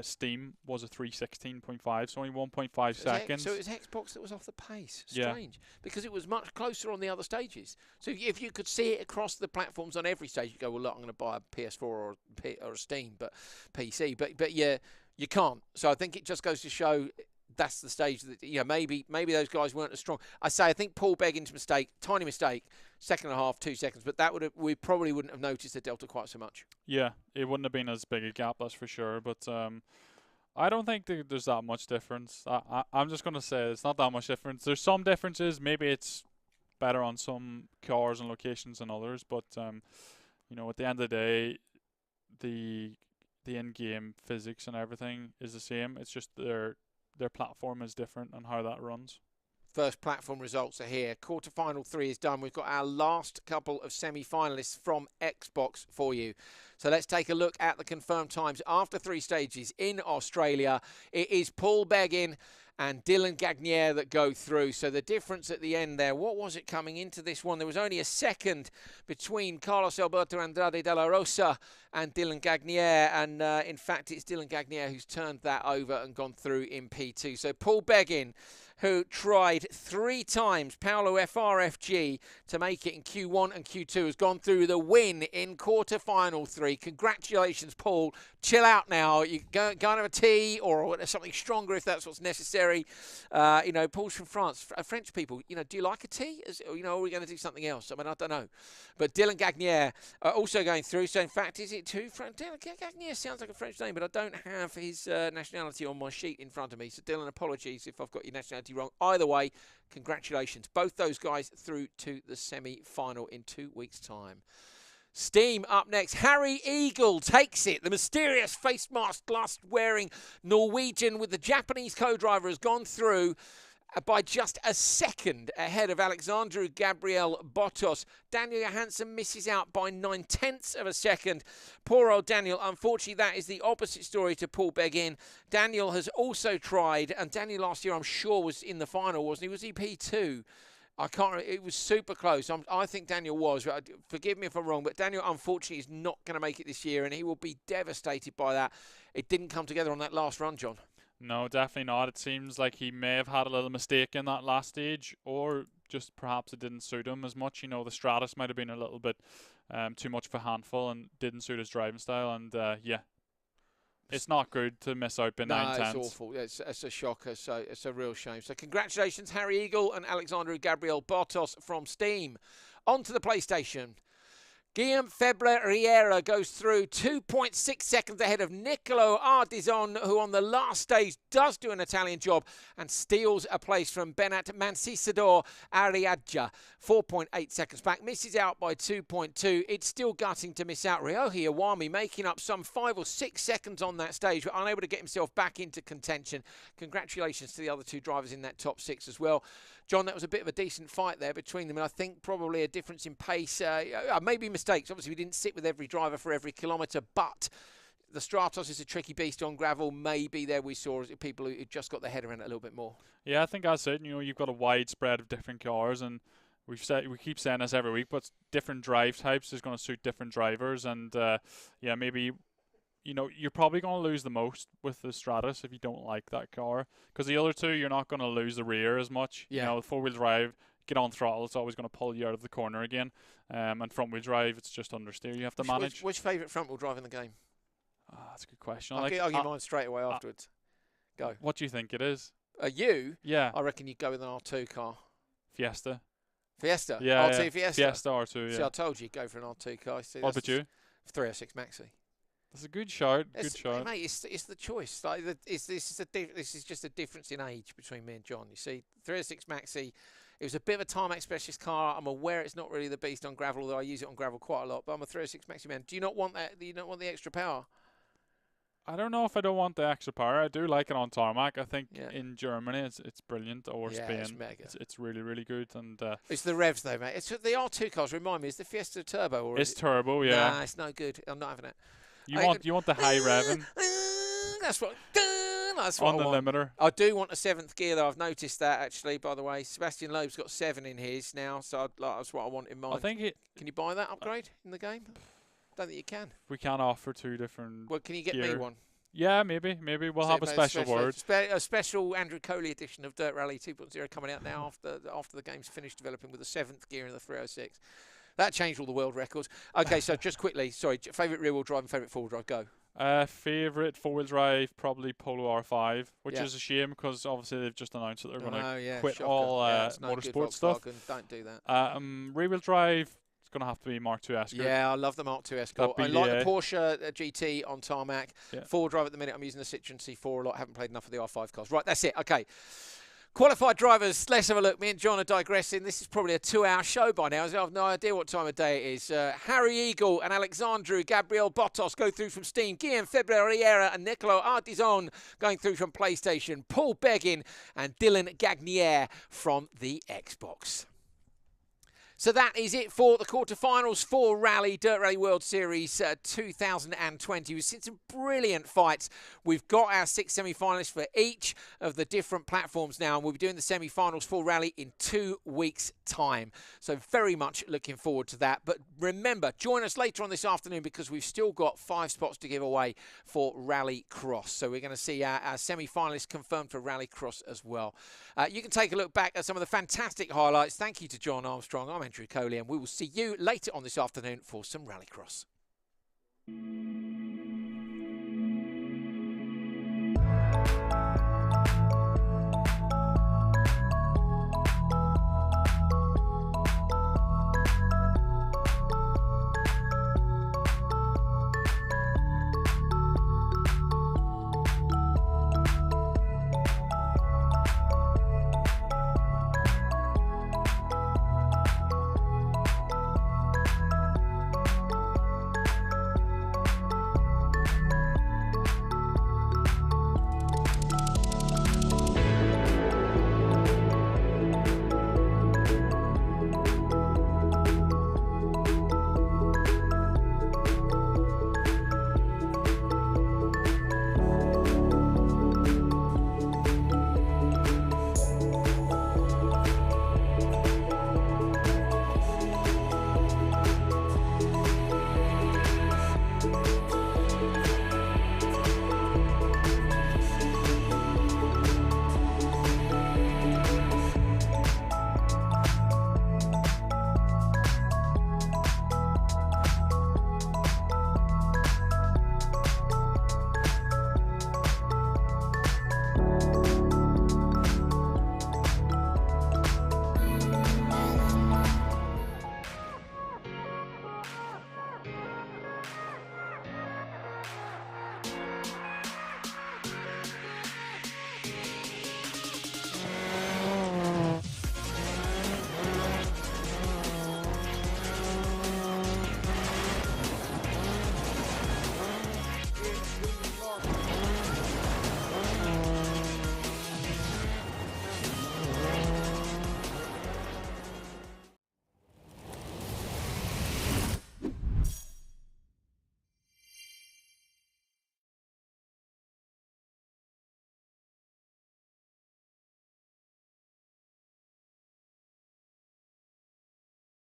Steam was a 3:16.5, so only 1.5 seconds. So it was Xbox that was off the pace. Strange, because it was much closer on the other stages. So if you could see it across the platforms on every stage, you go, well, look, I'm going to buy a PS4 or a Steam, but PC. But yeah, you can't. So I think it just goes to show that's the stage that, you know, maybe those guys weren't as strong. I think Paul Beggan's mistake, tiny mistake, second and a half, 2 seconds, but we probably wouldn't have noticed the delta quite so much. Yeah, it wouldn't have been as big a gap, that's for sure. But I don't think there's that much difference. I'm just going to say it's not that much difference. There's some differences. Maybe it's better on some cars and locations than others. But you know, at the end of the day, the in-game physics and everything is the same. It's just their platform is different and how that runs. First platform results are here. Quarter-final 3 is done. We've got our last couple of semi-finalists from Xbox for you. So let's take a look at the confirmed times after 3 stages in Australia. It is Paul Beggan and Dylan Gagnier that go through. So the difference at the end there, what was it coming into this one? There was only a second between Carlos Alberto Andrade de la Rosa and Dylan Gagnier. And in fact, it's Dylan Gagnier who's turned that over and gone through in P2. So Paul Beggan, who tried 3 times Paolo FRFG to make it in Q1 and Q2, has gone through the win in quarter-final 3. Congratulations, Paul. Chill out now. You go and have a tea or something stronger if that's what's necessary. You know, Paul's from France. French people, you know, do you like a tea? You know, are we going to do something else? I mean, I don't know. But Dylan Gagnier also going through. So, in fact, is it 2 French? Dylan Gagnier sounds like a French name, but I don't have his nationality on my sheet in front of me. So, Dylan, apologies if I've got your nationality wrong. Either way, congratulations. Both those guys through to the semi-final in 2 weeks' time. Steam up next. Harry Eagle takes it. The mysterious face mask glass-wearing Norwegian with the Japanese co-driver has gone through by just a second ahead of Alexandru Gabriel Bottas. Daniel Johansson misses out by 9/10 of a second. Poor old Daniel. Unfortunately, that is the opposite story to Paul Beggan. Daniel has also tried, and Daniel last year, I'm sure, was in the final, wasn't he? Was he P2? I can't remember. It was super close. I think Daniel was. Forgive me if I'm wrong, but Daniel, unfortunately, is not going to make it this year, and he will be devastated by that. It didn't come together on that last run, John. No, definitely not. It seems like he may have had a little mistake in that last stage, or just perhaps it didn't suit him as much. You know, the Stratus might have been a little bit too much of a handful and didn't suit his driving style. And yeah, it's not good to miss out by 9/10. No, it's awful. It's a shocker. So it's a real shame. So congratulations, Harry Eagle and Alexandru Gabriel Bottas from Steam. On to the PlayStation. Guillaume Febre-Riera goes through 2.6 seconds ahead of Nicolo Ardizon, who on the last stage does do an Italian job and steals a place from Benat Mancisador Ariadja. 4.8 seconds back, misses out by 2.2. It's still gutting to miss out. Ryohei Iwami making up some 5 or 6 seconds on that stage, but unable to get himself back into contention. Congratulations to the other 2 drivers in that top 6 as well. John, that was a bit of a decent fight there between them, and I think probably a difference in pace. Maybe mistakes. Obviously, we didn't sit with every driver for every kilometre, but the Stratos is a tricky beast on gravel. Maybe there we saw people who just got their head around it a little bit more. Yeah, I think that's it. You know, you've got a wide spread of different cars, and we keep saying this every week, but different drive types is going to suit different drivers, and yeah, maybe. You know, you're probably going to lose the most with the Stratus if you don't like that car. Because the other 2, you're not going to lose the rear as much. Yeah. You know, 4-wheel drive, get on throttle, it's always going to pull you out of the corner again. And front-wheel drive, it's just understeer you have to manage. Which favourite front-wheel drive in the game? That's a good question. I'll give mine straight away afterwards. Go. What do you think it is? You? Yeah. I reckon you'd go with an R2 car. Fiesta. Fiesta? Yeah. R2 Fiesta? Fiesta R2, yeah. See, I told you, go for an R2 car. See, what about you? 306 Maxi. That's a good shout. Good shout. Mate, it's the choice. Like this is just a difference in age between me and John. You see, 306 Maxi, it was a bit of a tarmac specialist car. I'm aware it's not really the beast on gravel, although I use it on gravel quite a lot. But I'm a 306 Maxi man. Do you not want that? Do you not want the extra power? I don't know if I don't want the extra power. I do like it on tarmac. I think in Germany it's brilliant, or Spain. It's mega. It's really, really good. And it's the revs though, mate. It's the R2 cars. Remind me, is the Fiesta turbo? Or it's turbo, yeah. Nah, it's no good. I'm not having it. You want the high revving. That's what on the limiter. I do want a 7th gear though. I've noticed that actually. By the way, Sebastian Loeb's got 7 in his now, so that's what I want in mind. I think can you buy that upgrade in the game? Don't think you can. We can't offer 2 different. Well, can you get gear. me one? Yeah, maybe we'll have a special word. A special Andrew Coley edition of Dirt Rally 2.0 coming out now after the game's finished developing with the 7th gear in the 306. That changed all the world records. Okay, so just quickly, sorry, favourite rear-wheel drive and favourite four-wheel drive, go. Favourite four-wheel drive, probably Polo R5, which is a shame because obviously they've just announced that they're going to quit all motorsport stuff. Don't do that. Rear-wheel drive, it's going to have to be Mark II Escort. Yeah, I love the Mark II Escort. I like the Porsche GT on tarmac. Four-wheel drive at the minute, I'm using the Citroen C4 a lot. I haven't played enough of the R5 cars. Right, that's it. Okay. Qualified drivers, let's have a look. Me and John are digressing. This is probably a 2-hour show by now. So I have no idea what time of day it is. Harry Eagle and Alexandru Gabriel Bottas go through from Steam. Guillaume Febre-Riera and Nicolo Ardizon going through from PlayStation. Paul Beggin and Dylan Gagnier from the Xbox. So that is it for the quarterfinals for Dirt Rally World Series 2020. We've seen some brilliant fights. We've got our 6 semi-finalists for each of the different platforms now, and we'll be doing the semi-finals for Rally in 2 weeks' time. So very much looking forward to that. But remember, join us later on this afternoon because we've still got 5 spots to give away for Rally Cross. So we're going to see our semi-finalists confirmed for Rally Cross as well. You can take a look back at some of the fantastic highlights. Thank you to John Armstrong. I'm Andrew Coley, and we will see you later on this afternoon for some Rallycross.